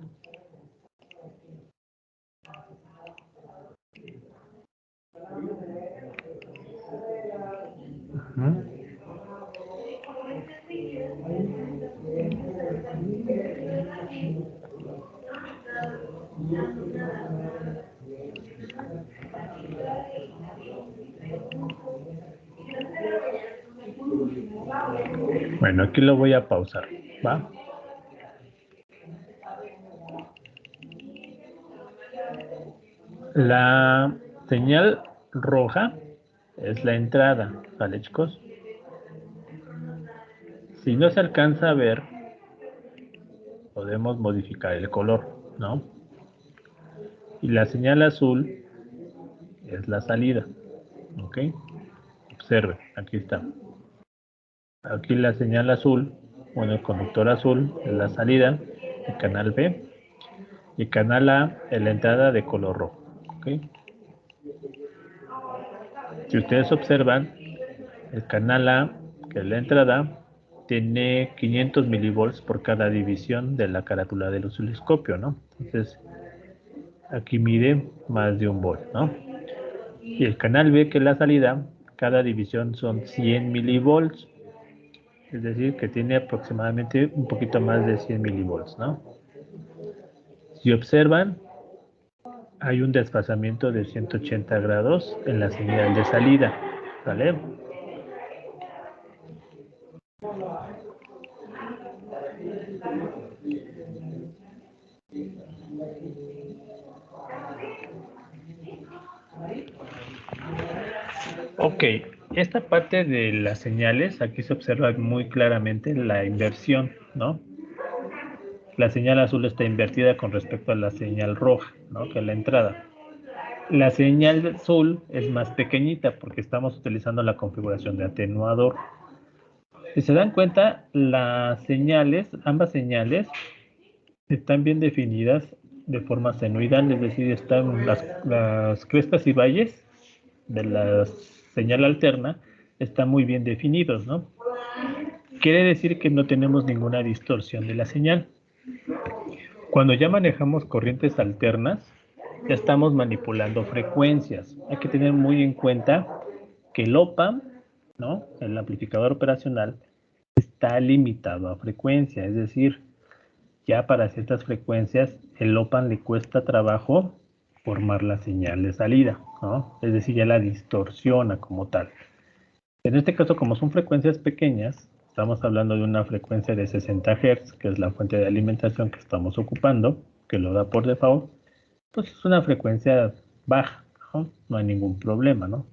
Bueno, aquí lo voy a pausar, ¿va? La señal roja es la entrada, ¿vale, chicos? Si no se alcanza a ver, podemos modificar el color, ¿no? Y la señal azul es la salida, ¿ok? Observe, aquí está. Aquí la señal azul, bueno, el conductor azul es la salida, el canal B, y el canal A es la entrada de color rojo, ¿ok? Si ustedes observan, el canal A, que es la entrada, tiene 500 milivolts por cada división de la carátula del osciloscopio, ¿no? Entonces, aquí mide más de 1 volt, ¿no? Y el canal B, que es la salida, cada división son 100 milivolts, es decir, que tiene aproximadamente un poquito más de 100 milivolts, ¿no? Si observan, hay un desfasamiento de 180 grados en la señal de salida, ¿vale? Ok, esta parte de las señales, aquí se observa muy claramente la inversión, ¿no? La señal azul está invertida con respecto a la señal roja, ¿no? Que es la entrada. La señal azul es más pequeñita porque estamos utilizando la configuración de atenuador. Si se dan cuenta, las señales, ambas señales, están bien definidas de forma senoidal, es decir, están las crestas y valles de la señal alterna están muy bien definidos, ¿no? Quiere decir que no tenemos ninguna distorsión de la señal. Cuando ya manejamos corrientes alternas, ya estamos manipulando frecuencias. Hay que tener muy en cuenta que el OPAMP, ¿no? El amplificador operacional, está limitado a frecuencia, es decir, ya para ciertas frecuencias el OPAMP le cuesta trabajo formar la señal de salida, ¿no? Es decir, ya la distorsiona como tal. En este caso, como son frecuencias pequeñas, estamos hablando de una frecuencia de 60 Hz, que es la fuente de alimentación que estamos ocupando, que lo da por default, pues es una frecuencia baja, ¿no? No hay ningún problema, ¿no?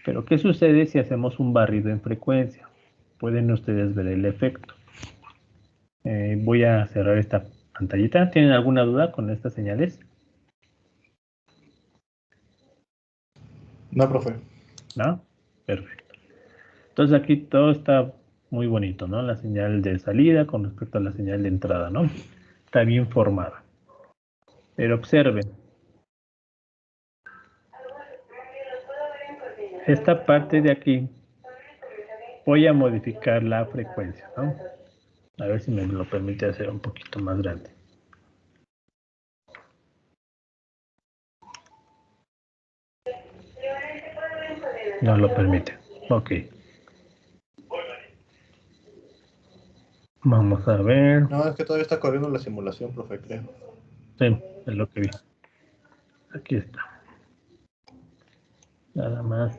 Pero ¿qué sucede si hacemos un barrido en frecuencia? Pueden ustedes ver el efecto. Voy a cerrar esta pantallita. ¿Tienen alguna duda con estas señales? No, profe. ¿No? Perfecto. Entonces aquí todo está muy bonito, ¿no? La señal de salida con respecto a la señal de entrada, ¿no? Está bien formada. Pero observen. Esta parte de aquí voy a modificar la frecuencia, ¿no? A ver si me lo permite hacer un poquito más grande. No lo permite. Ok. Vamos a ver. No, es que todavía está corriendo la simulación, profe, creo. Sí, es lo que vi. Aquí está. Nada más.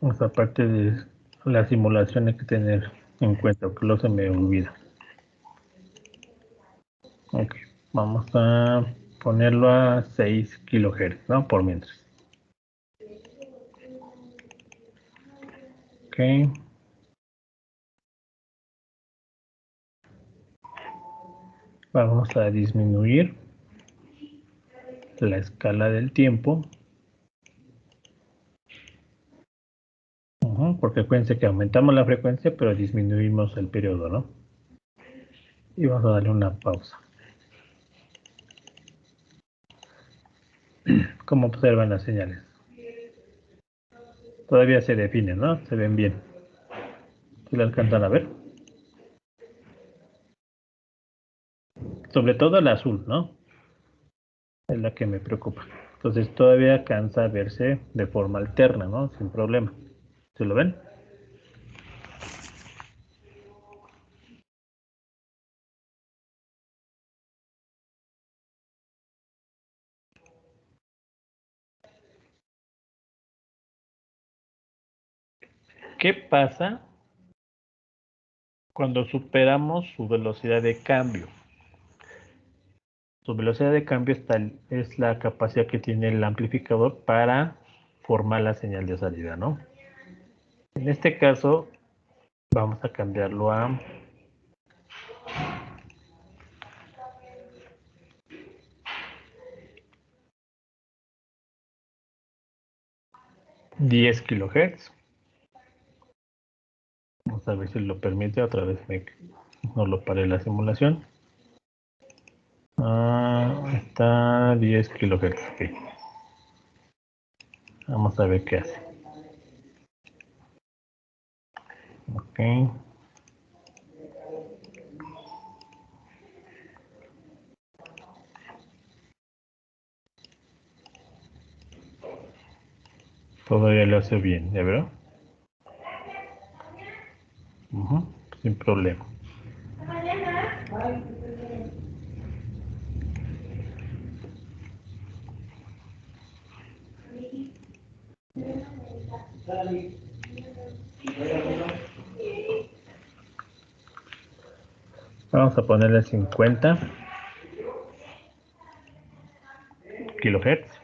Esa parte de la simulación hay que tener en cuenta, que luego se me olvida. Ok. Vamos a ponerlo a 6 kHz, ¿no? Por mientras. Ok. Vamos a disminuir la escala del tiempo. Porque acuérdense que aumentamos la frecuencia, pero disminuimos el periodo, ¿no? Y vamos a darle una pausa. ¿Cómo observan las señales? Todavía se definen, ¿no? Se ven bien. ¿Sí la alcanzan a ver? Sobre todo el azul, ¿no? Es la que me preocupa. Entonces todavía alcanza a verse de forma alterna, ¿no? Sin problema. ¿Se lo ven? ¿Qué pasa cuando superamos su velocidad de cambio? Su velocidad de cambio es la capacidad que tiene el amplificador para formar la señal de salida, ¿no? En este caso, vamos a cambiarlo a 10 kHz. Vamos a ver si lo permite. Otra vez no lo paré la simulación. Está 10 kHz. Okay. Vamos a ver qué hace. Ok. Todavía lo hace bien, ¿ya verán? Sin problema. Vamos a ponerle 50 kHz.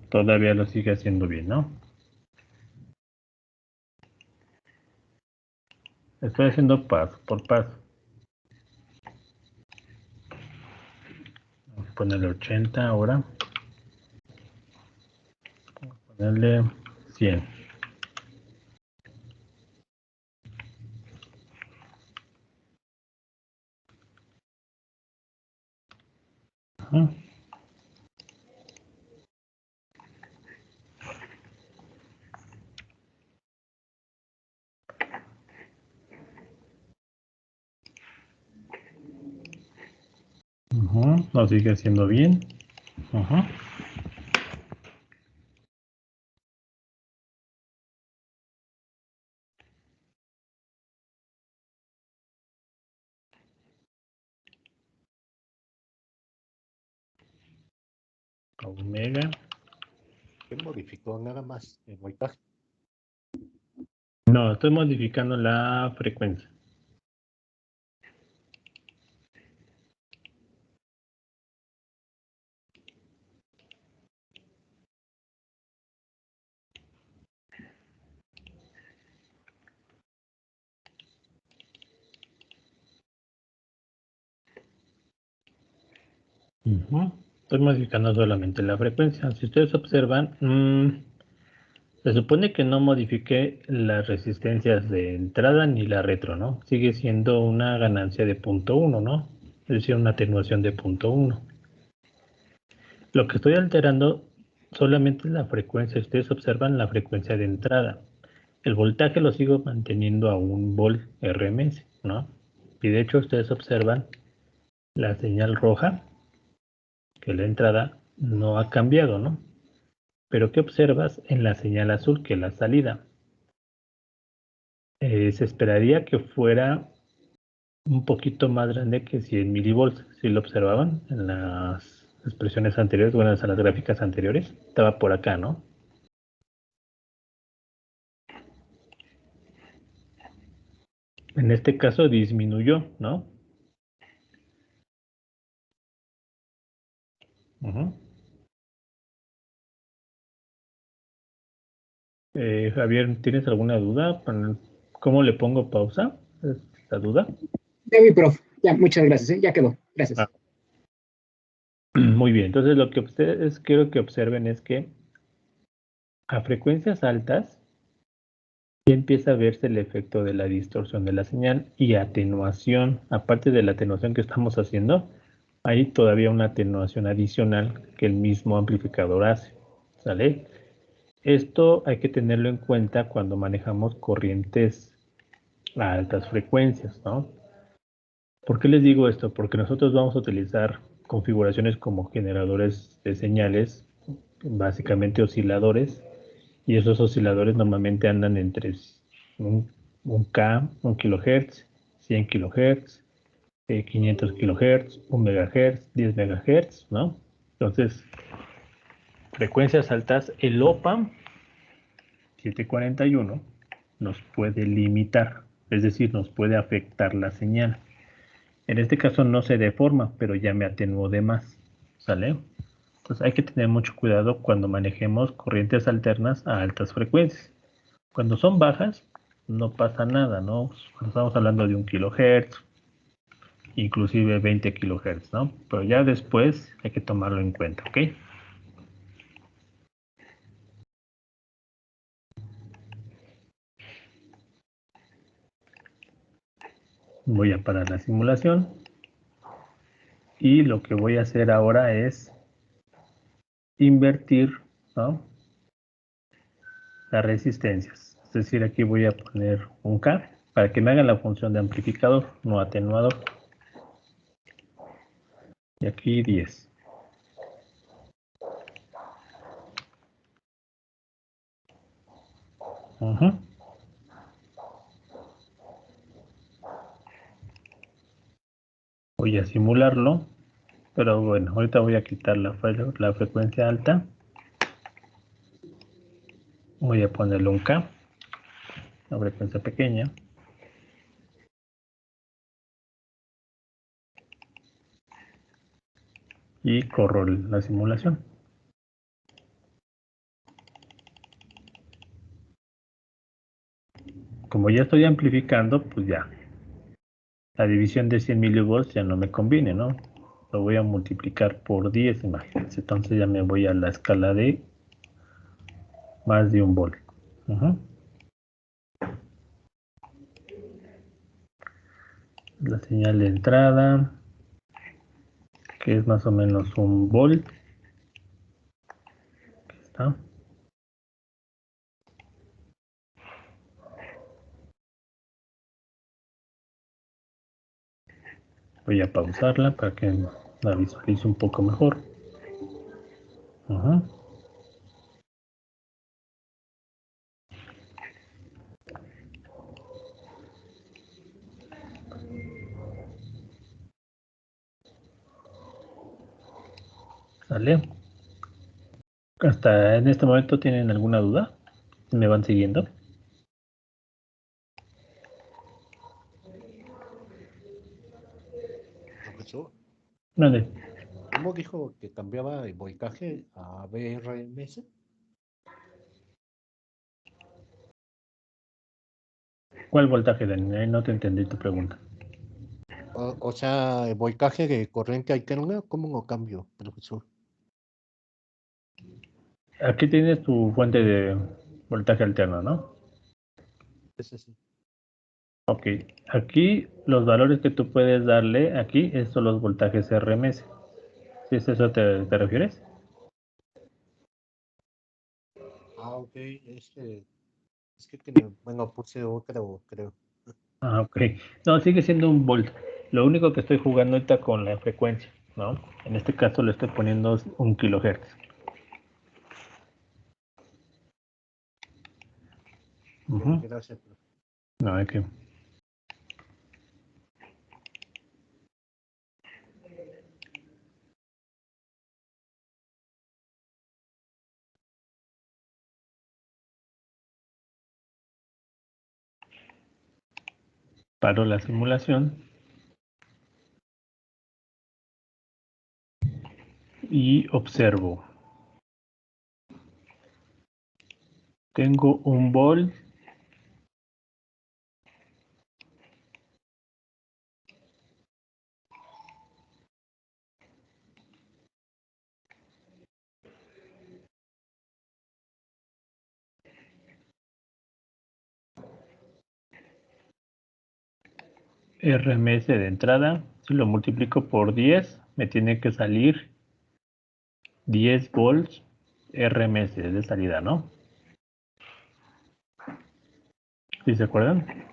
Todavía lo sigue haciendo bien, ¿no? Estoy haciendo paso por paso. Vamos a ponerle 80 ahora. Vamos a ponerle 100. Ujú. Ujú, lo sigue haciendo bien. Ujú. Omega. ¿Qué modificó? Nada más el voltaje. No, estoy modificando la frecuencia. Ujú. Estoy modificando solamente la frecuencia. Si ustedes observan, se supone que no modifique las resistencias de entrada ni la retro, ¿no? Sigue siendo una ganancia de 0.1, ¿no? Es decir, una atenuación de 0.1. Lo que estoy alterando solamente es la frecuencia. Ustedes observan la frecuencia de entrada. El voltaje lo sigo manteniendo a 1 volt RMS, ¿no? Y de hecho ustedes observan la señal roja, que la entrada no ha cambiado, ¿no? Pero ¿qué observas en la señal azul, que es la salida? Se esperaría que fuera un poquito más grande que 100 milivolts. Si lo observaban en las expresiones anteriores, bueno, en las gráficas anteriores, estaba por acá, ¿no? En este caso disminuyó, ¿no? Uh-huh. Javier, ¿tienes alguna duda? ¿Cómo le pongo pausa? ¿La duda? Ya vi, prof. Ya, muchas gracias. Ya quedó. Gracias. Ah. Muy bien, entonces lo que ustedes quiero que observen es que a frecuencias altas ya empieza a verse el efecto de la distorsión de la señal y atenuación. Aparte de la atenuación que estamos haciendo, hay todavía una atenuación adicional que el mismo amplificador hace, ¿sale? Esto hay que tenerlo en cuenta cuando manejamos corrientes a altas frecuencias, ¿no? ¿Por qué les digo esto? Porque nosotros vamos a utilizar configuraciones como generadores de señales, básicamente osciladores, y esos osciladores normalmente andan entre un K, 1 kHz, 100 kHz, 500 kHz, 1 MHz, 10 MHz, ¿no? Entonces, frecuencias altas, el OPAMP 741 nos puede limitar, es decir, nos puede afectar la señal. En este caso no se deforma, pero ya me atenuó de más, ¿sale? Entonces hay que tener mucho cuidado cuando manejemos corrientes alternas a altas frecuencias. Cuando son bajas, no pasa nada, ¿no? Cuando estamos hablando de 1 kHz, inclusive 20 kHz, ¿no? Pero ya después hay que tomarlo en cuenta, ¿ok? Voy a parar la simulación. Y lo que voy a hacer ahora es invertir, ¿no?, las resistencias. Es decir, aquí voy a poner un K para que me haga la función de amplificador, no atenuador. Y aquí 10. Voy a simularlo, pero bueno, ahorita voy a quitar la frecuencia alta. Voy a ponerle un K, la frecuencia pequeña. Y corro la simulación. Como ya estoy amplificando, pues ya la división de 100 milivolts ya no me conviene, ¿no? Lo voy a multiplicar por 10, imagínense. Entonces ya me voy a la escala de más de 1 volt. La señal de entrada. Ok. que es más o menos un volt. Aquí está. Voy a pausarla para que la visualice un poco mejor. Ajá. ¿Sale? ¿Hasta en este momento tienen alguna duda? ¿Me van siguiendo? Profesor, Vale. ¿cómo dijo que cambiaba el voltaje a BRMS? ¿Cuál voltaje, Dani? No te entendí tu pregunta. O sea, el voltaje de corriente alterna, ¿cómo lo cambio, profesor? Aquí tienes tu fuente de voltaje alterno, ¿no? Ese sí. Ok. Aquí los valores que tú puedes darle aquí son los voltajes RMS. ¿Sí es eso te refieres? Ok, es que bueno, puse otro, creo. Ah, ok. No, sigue siendo un volt. Lo único que estoy jugando ahorita con la frecuencia, ¿no? En este caso le estoy poniendo 1 kHz. Ujú. Gracias, profe. No, hay que. Paro la simulación y observo. Tengo un volt RMS de entrada. Si lo multiplico por 10, me tiene que salir 10 volts RMS de salida, ¿no? ¿Sí se acuerdan?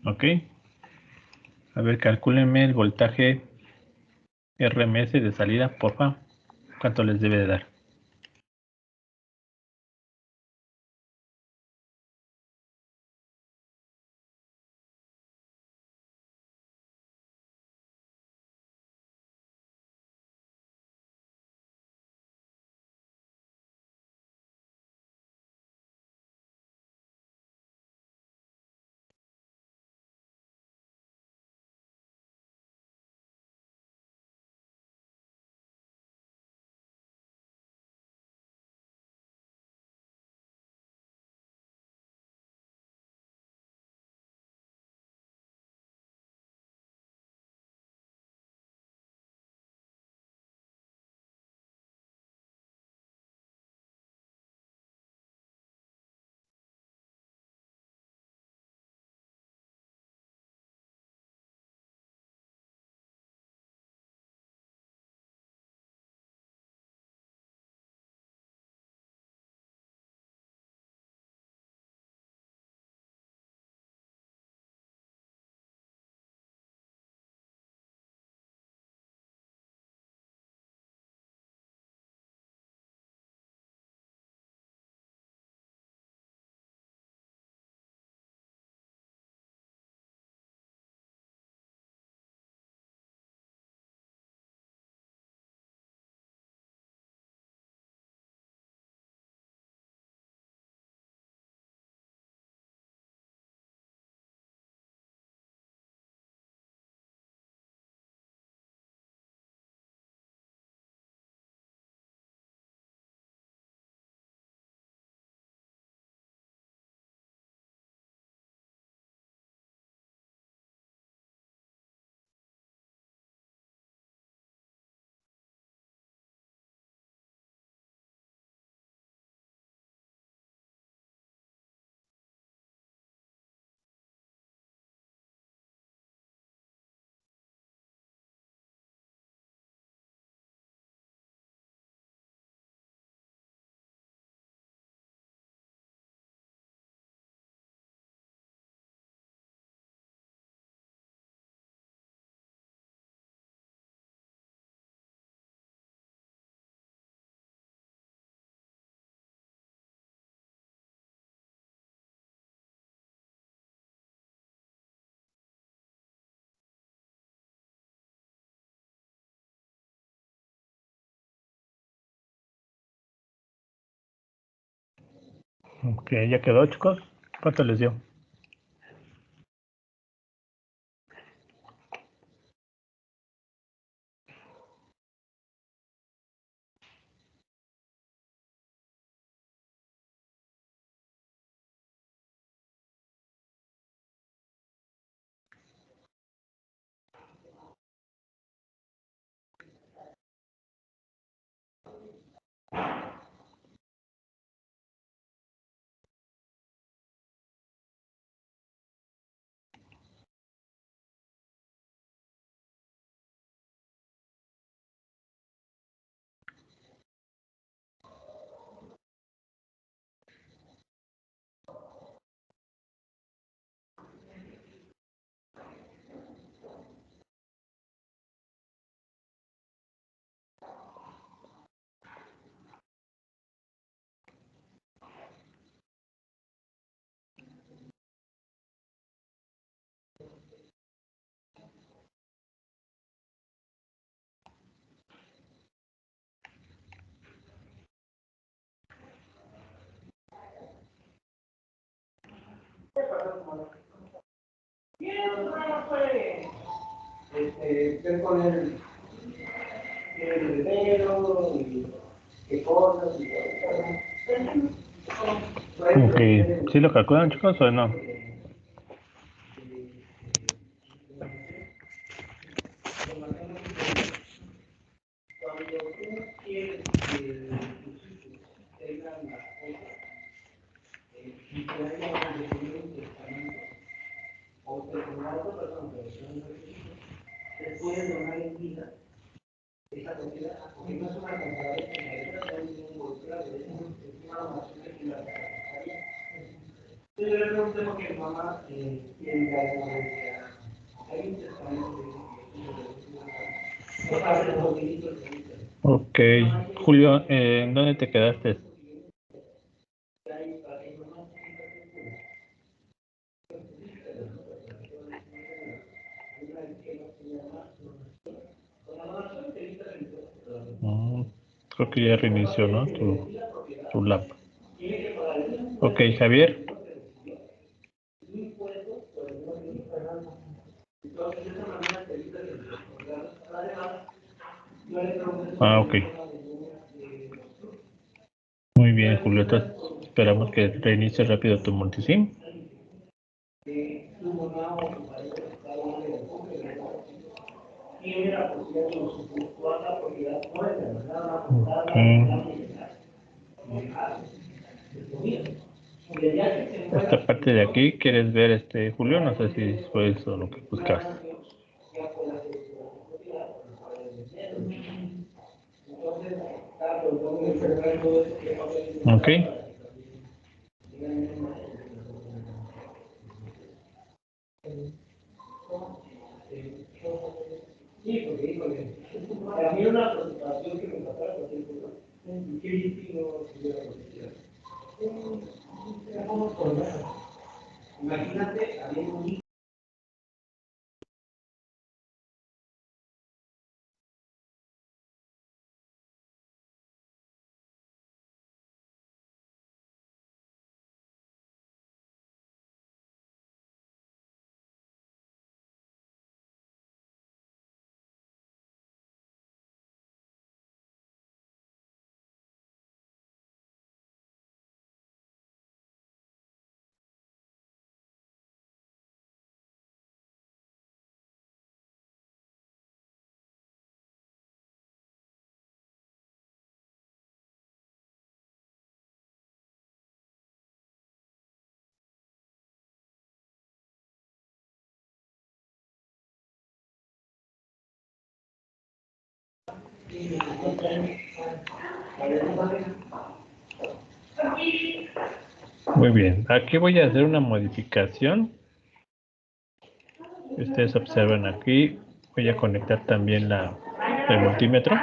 Ok. A ver, calcúlenme el voltaje RMS de salida, porfa. ¿Cuánto les debe de dar? Ok, ya quedó, chicos. ¿Cuánto les dio? Ok, ¿sí lo calculan, chicos, o no? Ok, Julio, ¿en dónde te quedaste? Mm, creo que ya reinició, ¿no? Tu lab. Ok, Javier. Ah, ok. Muy bien, Julio. Entonces, esperamos que reinicie rápido tu multisim. Ok. Esta parte de aquí, ¿quieres ver Julio? No sé si fue eso lo que buscas. Ok. Muy bien. Aquí voy a hacer una modificación. Ustedes observan aquí. Voy a conectar también el multímetro.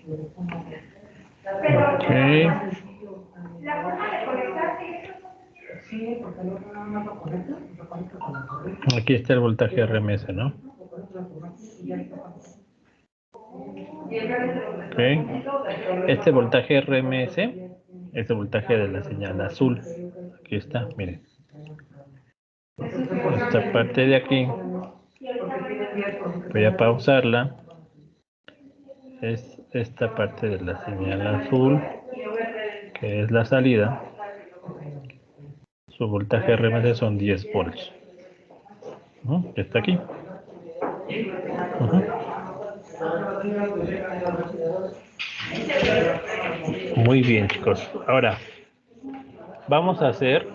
Ok. Aquí está el voltaje RMS, ¿no? Ok. Este voltaje RMS es el voltaje de la señal azul. Aquí está, miren. Esta parte de aquí, voy a pausarla. Es esta parte de la señal azul, que es la salida. Su voltaje RMS son 10 volts. Está aquí. Muy bien, chicos. Ahora, vamos a hacer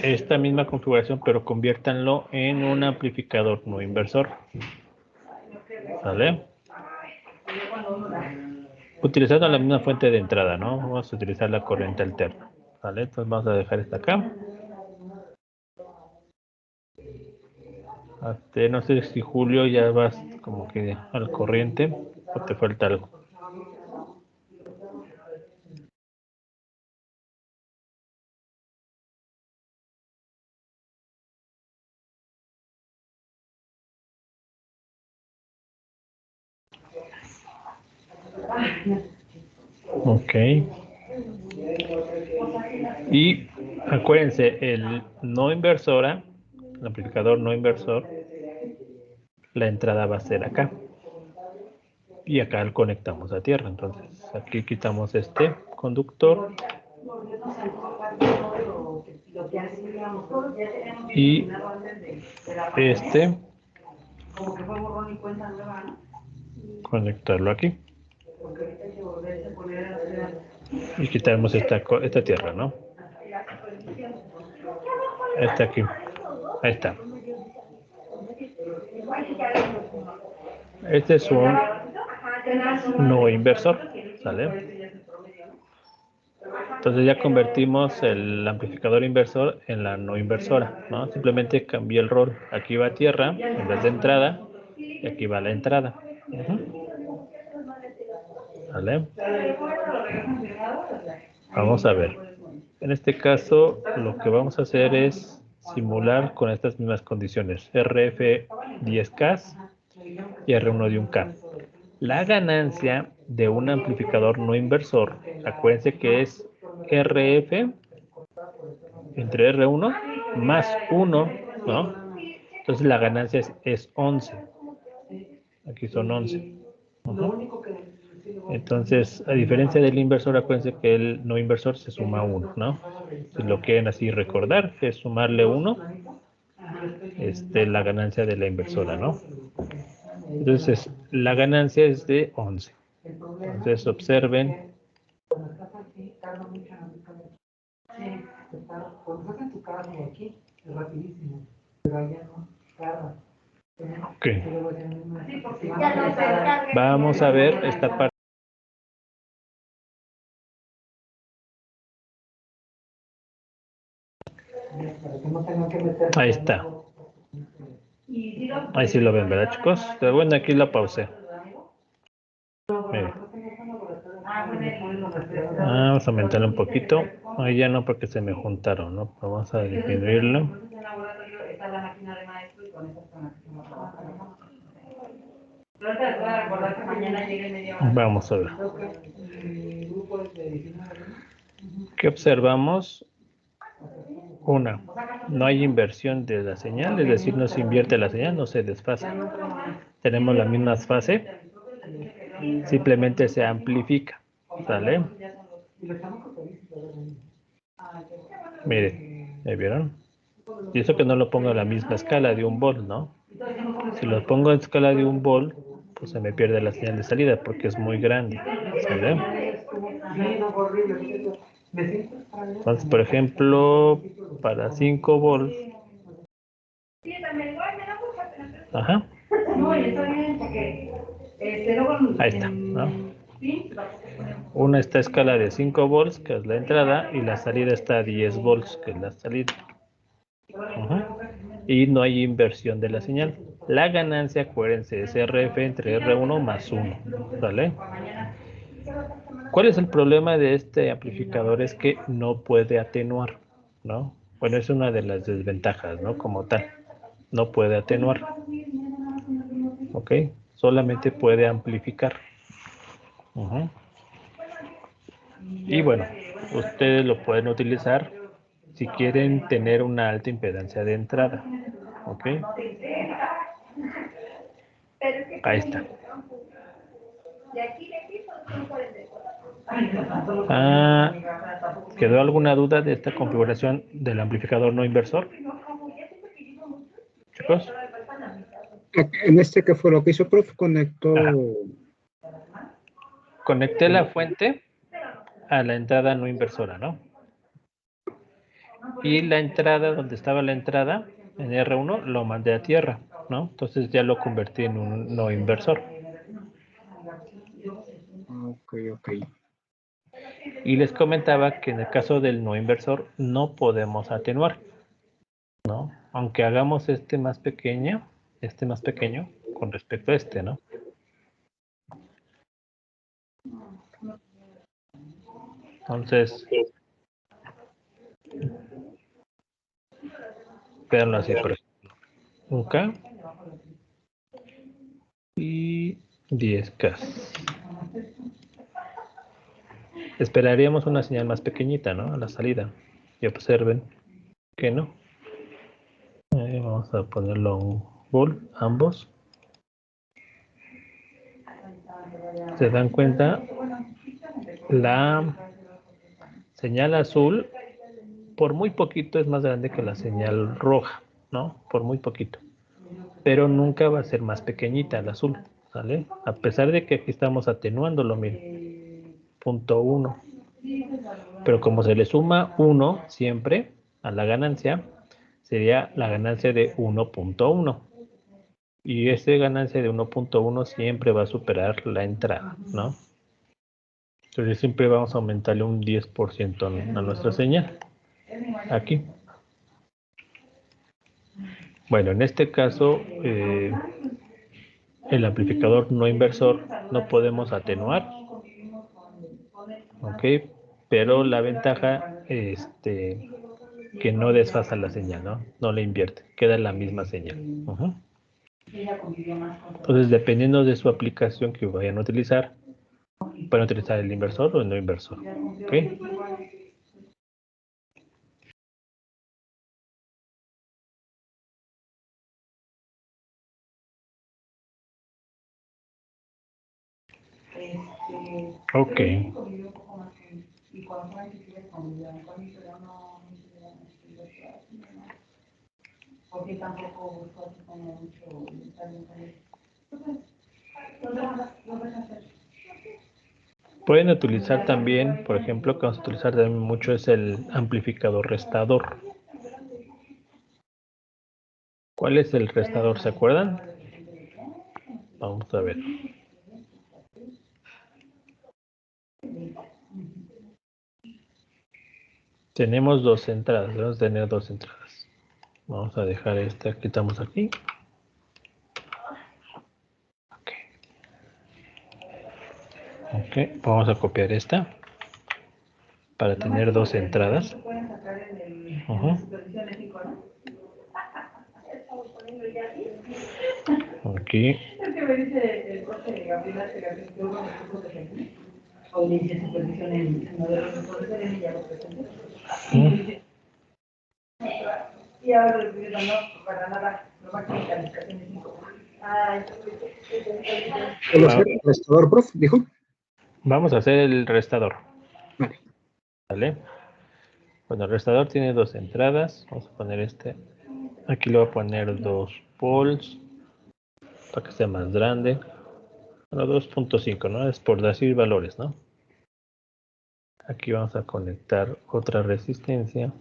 esta misma configuración, pero conviértanlo en un amplificador no inversor. ¿Vale? Utilizando la misma fuente de entrada, ¿no? Vamos a utilizar la corriente alterna. ¿Vale? Entonces vamos a dejar esta acá. No sé si Julio ya vas como que al corriente o te falta algo. Ok. Y acuérdense, el no inversora, el amplificador no inversor, la entrada va a ser acá. Y acá lo conectamos a tierra. Entonces, aquí quitamos este conductor. Y este, conectarlo aquí. Y quitamos esta tierra, ¿no? Esta aquí. Ahí está. Este es un no inversor, ¿sale? Entonces ya convertimos el amplificador inversor en la no inversora, ¿no? Simplemente cambié el rol. Aquí va tierra en vez de entrada y aquí va la entrada. ¿Vale? Vamos a ver. En este caso, lo que vamos a hacer es simular con estas mismas condiciones. RF 10K y R1 de 1K. La ganancia de un amplificador no inversor, acuérdense que es RF entre R1 más 1, ¿no? Entonces la ganancia es 11. Aquí son 11. Entonces, a diferencia del inversor, acuérdense que el no inversor se suma 1, ¿no? Si lo quieren así recordar, es sumarle 1 la ganancia de la inversora, ¿no? Entonces, la ganancia es de 11. Entonces, observen. Ok. Vamos a ver esta parte. Ahí está. Ahí sí lo ven, ¿verdad, chicos? Pero bueno, aquí la pausé. Vamos a aumentarlo un poquito. Ahí ya no, porque se me juntaron, ¿no? Vamos a disminuirlo. Vamos a ver. ¿Qué observamos? Una, no hay inversión de la señal, es decir, no se invierte la señal, no se desfasa. Tenemos la misma fase, simplemente se amplifica, ¿sale? Miren, ¿me vieron? Y eso que no lo pongo en la misma escala de 1 volt, ¿no? Si lo pongo en escala de 1 volt, pues se me pierde la señal de salida porque es muy grande, ¿sale? Entonces, por ejemplo, para 5 volts. Ajá. Ahí está, ¿no? Una está a escala de 5 volts, que es la entrada, y la salida está a 10 volts, que es la salida. Y no hay inversión de la señal. La ganancia, acuérdense, es RF entre R1 más 1, ¿vale? ¿Cuál es el problema de este amplificador? Es que no puede atenuar, ¿no? Bueno, es una de las desventajas, ¿no? Como tal, no puede atenuar, ¿ok? Solamente puede amplificar. Ujú. Y bueno, ustedes lo pueden utilizar si quieren tener una alta impedancia de entrada, ¿ok? Ahí está. ¿Quedó alguna duda de esta configuración del amplificador no inversor? Chicos. En este, ¿qué fue lo que hizo, profe? Conectó. Conecté la fuente a la entrada no inversora, ¿no? Y la entrada, donde estaba la entrada, en R1, lo mandé a tierra, ¿no? Entonces ya lo convertí en un no inversor. Ok. Y les comentaba que en el caso del no inversor no podemos atenuar, ¿no? Aunque hagamos este más pequeño con respecto a este, ¿no? Entonces, véanlo así, por ejemplo. 1K y 10K. Esperaríamos una señal más pequeñita, ¿no? A la salida. Y observen que no. Vamos a ponerlo a un full, ambos. ¿Se dan cuenta? La señal azul, por muy poquito, es más grande que la señal roja, ¿no? Por muy poquito. Pero nunca va a ser más pequeñita la azul, ¿vale? A pesar de que aquí estamos atenuándolo, miren. 0.1. Pero como se le suma 1 siempre a la ganancia, sería la ganancia de 1.1. Y esa ganancia de 1.1 siempre va a superar la entrada, ¿no? Entonces siempre vamos a aumentarle un 10% a nuestra señal. Aquí. Bueno, en este caso, el amplificador no inversor no podemos atenuar. ¿Ok? Pero la ventaja, que no desfasa la señal, ¿no? No le invierte, queda la misma señal. Entonces, dependiendo de su aplicación que vayan a utilizar, pueden utilizar el inversor o el no inversor. ¿Ok? Ok. Pueden utilizar también, por ejemplo, que vamos a utilizar también mucho es el amplificador restador. ¿Cuál es el restador? ¿Se acuerdan? Vamos a ver. Tenemos dos entradas, debemos tener dos entradas. Vamos a dejar esta, quitamos aquí. Ok, vamos a copiar esta para tener dos entradas. Aquí. ¿El restador, profe? Dijo. Vamos a hacer el restador. Vale. ¿Vale? Bueno, el restador tiene dos entradas. Vamos a poner este. Aquí le voy a poner 2 poles para que sea más grande. Bueno, 2.5, ¿no? Es por decir valores, ¿no? Aquí vamos a conectar otra resistencia.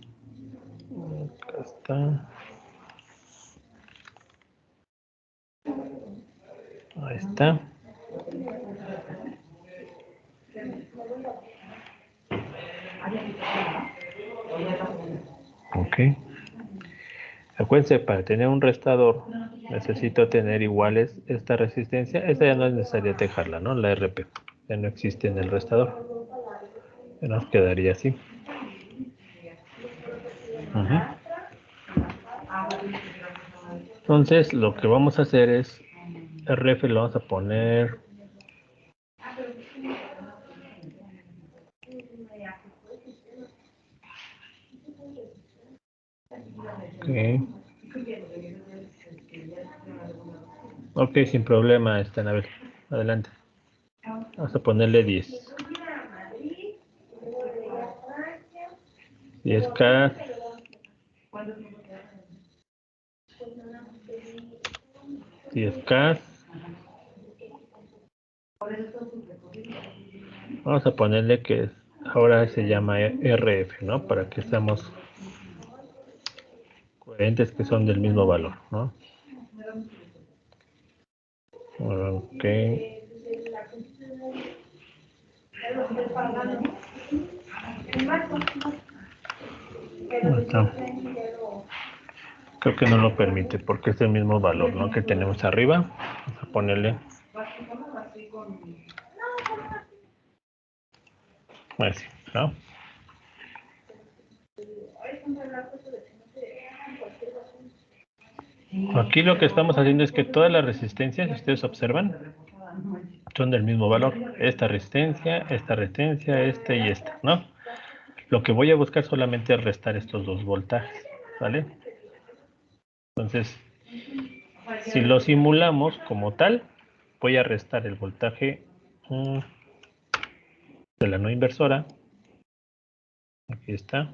Acá está. Ahí está. Ok. Acuérdense, para tener un restador necesito tener iguales esta resistencia. Esta ya no es necesario dejarla, ¿no? La RP ya no existe en el restador. Ya nos quedaría así. Ujú. Entonces, lo que vamos a hacer es RF lo vamos a poner. Ok. Ok, sin problema, Anabel. Adelante. Vamos a ponerle 10. 10K. 10K. Vamos a ponerle que ahora se llama RF, ¿no? Para que seamos coherentes, que son del mismo valor, ¿no? Ok. No está. Creo que no lo permite porque es el mismo valor, ¿no? Que tenemos arriba. Vamos a ponerle así, ¿no? Aquí lo que estamos haciendo es que todas las resistencias, si ustedes observan, son del mismo valor. Esta resistencia, esta y esta, ¿no? Lo que voy a buscar solamente es restar estos dos voltajes, ¿vale? Entonces, si lo simulamos como tal, voy a restar el voltaje de la no inversora. Aquí está.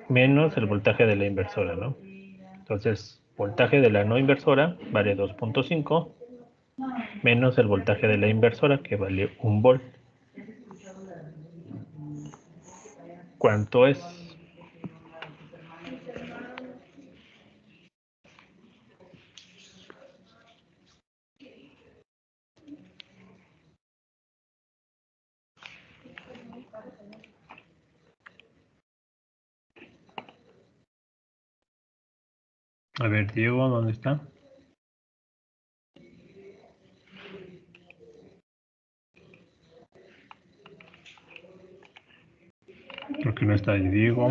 Menos el voltaje de la inversora, ¿no? Entonces, voltaje de la no inversora vale 2.5 menos el voltaje de la inversora, que vale 1 volt. ¿Cuánto es? A ver, Diego, ¿dónde está? Creo que no está ahí, Diego.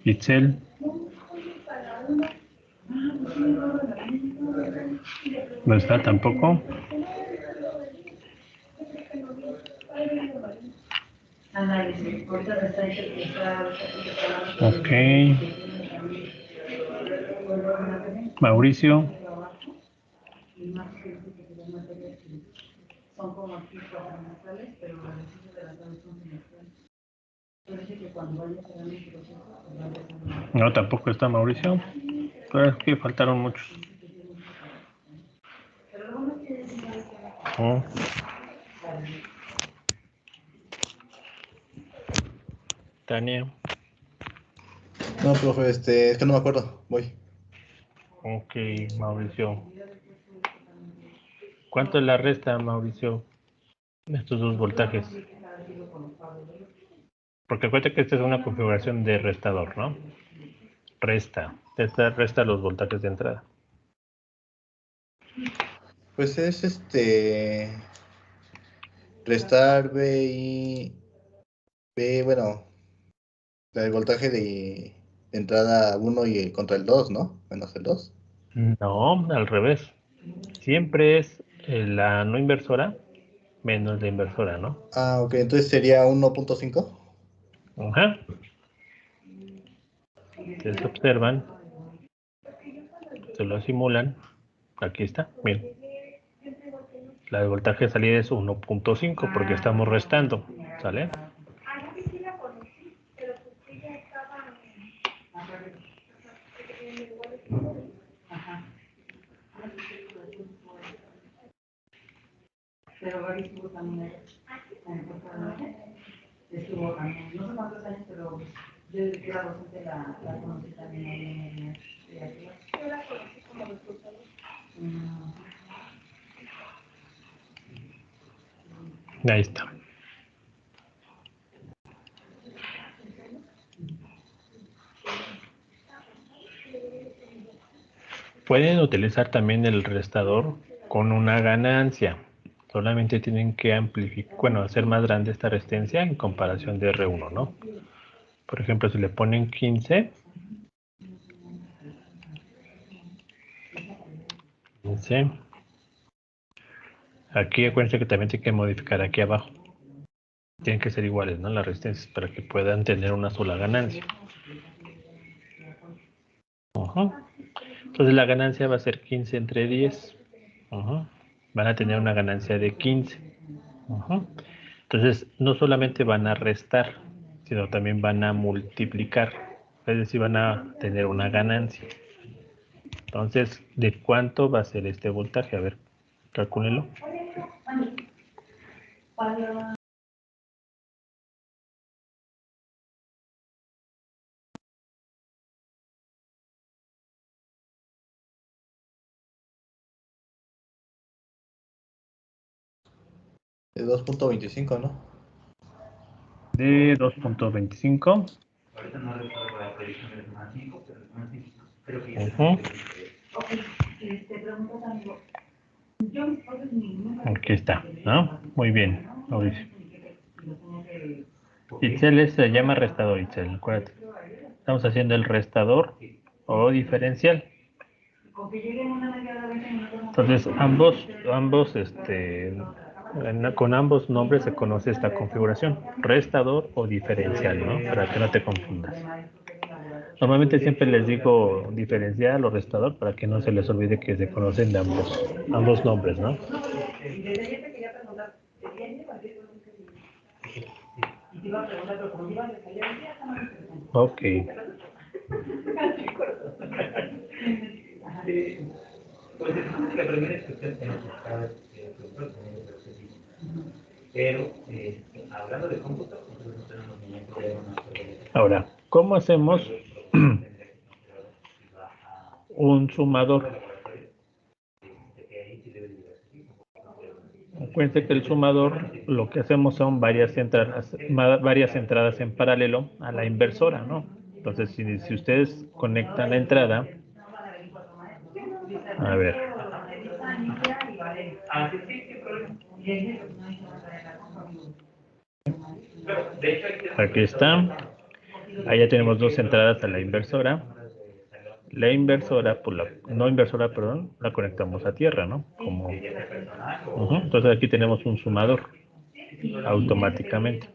Itzel. No está tampoco. Ok. Mauricio. No, tampoco está Mauricio. Pero es que faltaron muchos. Oh. Tania. No, profe, es que no me acuerdo. Voy. Ok, Mauricio. ¿Cuánto es la resta, Mauricio? Estos dos voltajes. Porque acuérdate que esta es una configuración de restador, ¿no? Resta. Esta resta los voltajes de entrada. Pues es restar B y B, bueno, el voltaje de entrada 1 y contra el 2, ¿no? Menos el 2. No, al revés. Siempre es la no inversora menos la inversora, ¿no? Ah, ok, entonces sería 1.5. Ajá. Ustedes observan, se lo simulan. Aquí está, miren. La de voltaje de salida es 1.5 porque estamos restando, ¿sale? Pero Gaby estuvo también estuvo también, no sé cuántos años, pero yo desde que era docente la conocí también ahí en el. Yo la conocí como resultado. Ahí está. Pueden utilizar también el restador con una ganancia. Solamente tienen que amplificar, bueno, hacer más grande esta resistencia en comparación de R1, ¿no? Por ejemplo, si le ponen 15, aquí acuérdense que también tienen que modificar aquí abajo. Tienen que ser iguales, ¿no? Las resistencias para que puedan tener una sola ganancia. Entonces la ganancia va a ser 15 entre 10. Van a tener una ganancia de 15. Entonces no solamente van a restar, sino también van a multiplicar. Es decir, van a tener una ganancia. Entonces, ¿de cuánto va a ser este voltaje? A ver, calcúlenlo. De 2.25, ¿no? De 2.25. Ahorita no recuerdo la predicción del más 5, pero el más 5 creo que ya. Preguntas algo. Yo mis cosas ninguna. Aquí está, ¿no? Muy bien, Mauricio. Itzel se llama restador, Itzel, acuérdate. Estamos haciendo el restador o diferencial. Entonces, ambos, con ambos nombres se conoce esta configuración, restador o diferencial, ¿no? Para que no te confundas. Normalmente siempre les digo diferencial o restador para que no se les olvide que se conocen de ambos nombres, ¿no? Ok. Pues la primera es que usted pero hablando de cómputo, nosotros no tenemos ningún problema. Ahora, ¿cómo hacemos un sumador? Acuérdense que el sumador lo que hacemos son varias entradas en paralelo a la inversora, ¿no? Entonces, si ustedes conectan la entrada, a ver, aquí está, ahí ya tenemos dos entradas a la inversora. La inversora, pues no inversora, perdón, la conectamos a tierra, ¿no? Como, entonces aquí tenemos un sumador automáticamente.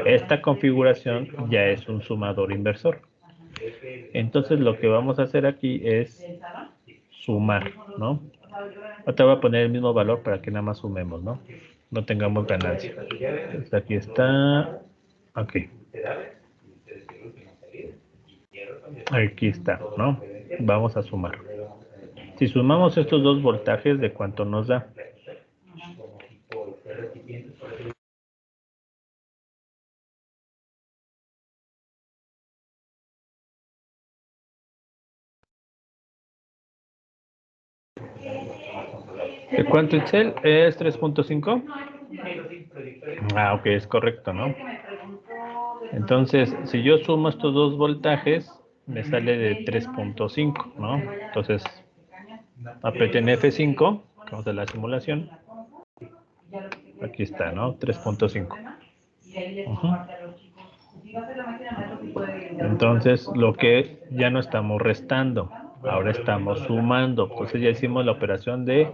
Esta configuración ya es un sumador inversor. Entonces lo que vamos a hacer aquí es sumar, ¿no? Ahora voy a poner el mismo valor para que nada más sumemos, ¿no? No tengamos ganancia. Entonces aquí está. Ok. Aquí está, ¿no? Vamos a sumar. Si sumamos estos dos voltajes, ¿de cuánto nos da? ¿De cuánto Excel? ¿Es 3.5? Ah, ok, es correcto, ¿no? Entonces, si yo sumo estos dos voltajes, me sale de 3.5, ¿no? Entonces, aprieten F5, vamos a la simulación. Aquí está, ¿no? 3.5. Entonces, lo que ya no estamos restando, ahora estamos sumando. Entonces ya hicimos la operación de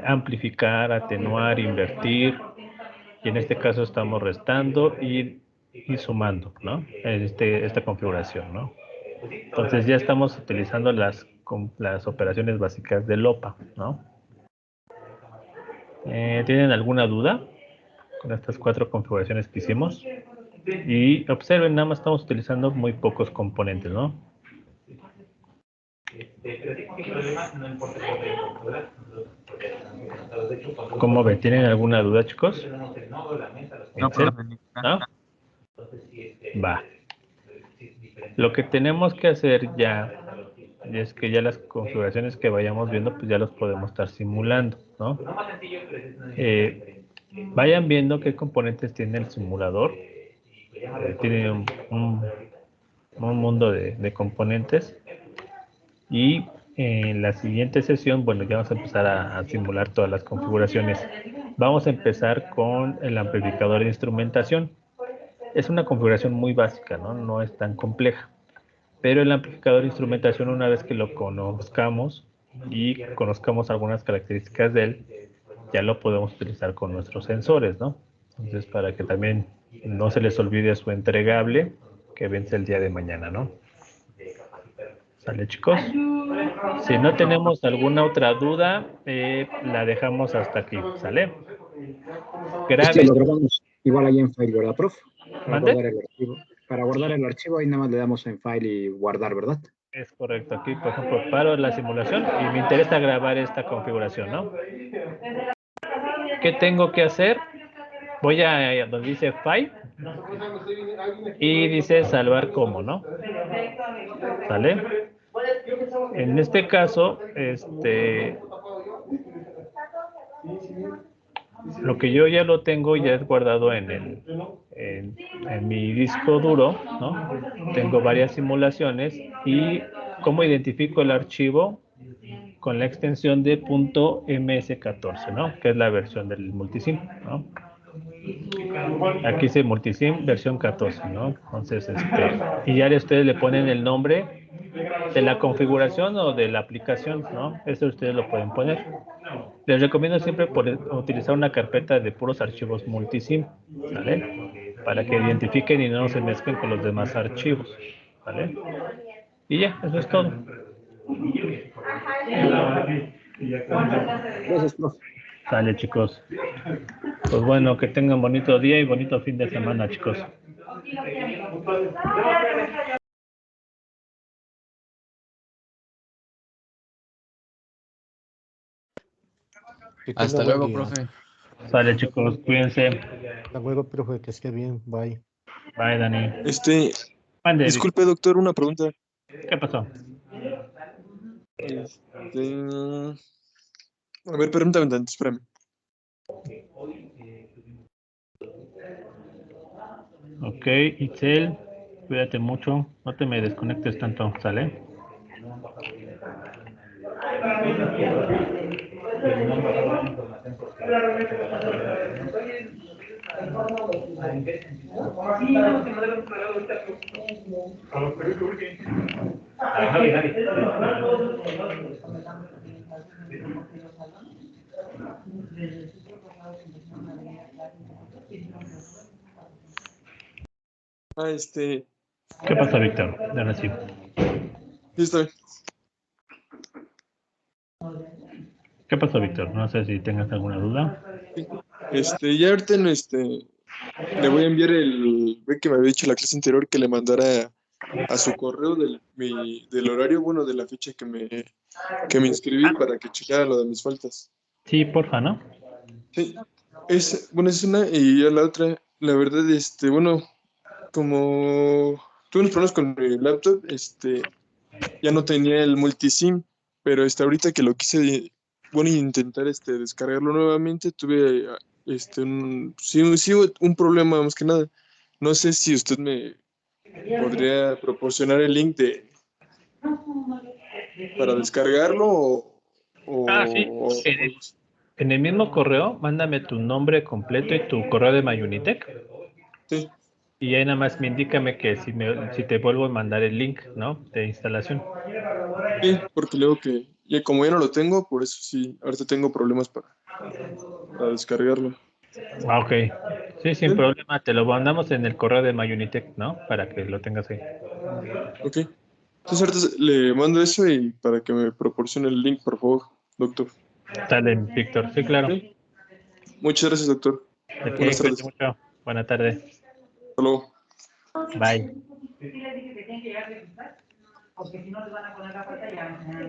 amplificar, atenuar, invertir. Y en este caso estamos restando y sumando, ¿no? Esta configuración, ¿no? Entonces ya estamos utilizando las operaciones básicas del OPA, ¿no? ¿Tienen alguna duda con estas 4 configuraciones que hicimos? Y observen, nada más estamos utilizando muy pocos componentes, ¿no? ¿Cómo ven? ¿Tienen alguna duda, chicos? No, profe, ¿No? Va. Lo que tenemos que hacer ya Y es que ya las configuraciones que vayamos viendo, pues ya los podemos estar simulando, ¿no? Vayan viendo qué componentes tiene el simulador. Tiene un mundo de componentes. Y en la siguiente sesión, bueno, ya vamos a empezar a simular todas las configuraciones. Vamos a empezar con el amplificador de instrumentación. Es una configuración muy básica, ¿no? No es tan compleja. Pero el amplificador de instrumentación, una vez que lo conozcamos y conozcamos algunas características de él, ya lo podemos utilizar con nuestros sensores, ¿no? Entonces, para que también no se les olvide su entregable que vence el día de mañana, ¿no? ¿Sale, chicos? Si no tenemos alguna otra duda, la dejamos hasta aquí, ¿sale? Grave. Lo grabamos igual ahí en file, ¿verdad, prof? Para ¿Mande? guardar el archivo. Para guardar el archivo, ahí nada más le damos en file y guardar, ¿verdad? Es correcto. Aquí, por ejemplo, paro la simulación y me interesa grabar esta configuración, ¿no? ¿Qué tengo que hacer? Voy a donde dice File y dice salvar como, ¿no? ¿Sale? En este caso, lo que yo ya lo tengo ya es guardado en mi disco duro, ¿no? Tengo varias simulaciones y ¿cómo identifico el archivo? Con la extensión de .ms14, ¿no? Que es la versión del multisim, ¿no? Aquí dice multisim versión 14, ¿no? Entonces, y ya ustedes le ponen el nombre de la configuración o de la aplicación, ¿no? Eso ustedes lo pueden poner. Les recomiendo siempre utilizar una carpeta de puros archivos multisim, ¿vale? Para que identifiquen y no se mezclen con los demás archivos, ¿vale? Y ya, eso es todo. Gracias, prof. Sale, chicos. Pues bueno, que tengan bonito día y bonito fin de semana, chicos. Que tenga Hasta buen luego, día. profe. Sale, chicos, cuídense. Hasta luego, profe, que esté bien. Bye. Bye, Dani. Mande, Disculpe, doctor, una pregunta. ¿qué pasó? A ver, permítame tanto, espérame. Ok, Itzel, cuídate mucho. No te me desconectes tanto, ¿sale? ¿Qué pasa, Víctor? Ahora sí. Sí, está bien. ¿Qué pasó, Víctor? No sé si tengas alguna duda. Ya ahorita le voy a enviar ve que me había dicho la clase anterior que le mandara a su correo del horario, bueno, de la fecha que me inscribí para que checara lo de mis faltas. Sí, porfa, ¿no? Sí, es una, y a la otra, la verdad, bueno, como tuve unos problemas con mi laptop, ya no tenía el multisim, pero ahorita que lo quise, bueno, intentar descargarlo nuevamente, tuve un problema más que nada. No sé si usted me podría proporcionar el link para descargarlo Sí. En el mismo correo, mándame tu nombre completo y tu correo de Mayunitec. Sí. Y ahí nada más indícame que si te vuelvo a mandar el link, ¿no? De instalación. Sí, porque luego como ya no lo tengo, por eso sí, ahorita tengo problemas para descargarlo. Ah, ok. Sí, sin problema. Te lo mandamos en el correo de Mayunitec, ¿no? Para que lo tengas ahí. Ok. Entonces ahorita le mando eso y para que me proporcione el link, por favor, doctor. Dale, Víctor. Sí, claro. ¿Sí? Muchas gracias, doctor. Buenas tardes. Mucho. Buenas tardes. Hasta luego. Bye. Sí, les dije que tienen que llegar de sus porque si no les van a poner la puerta y ya no se van a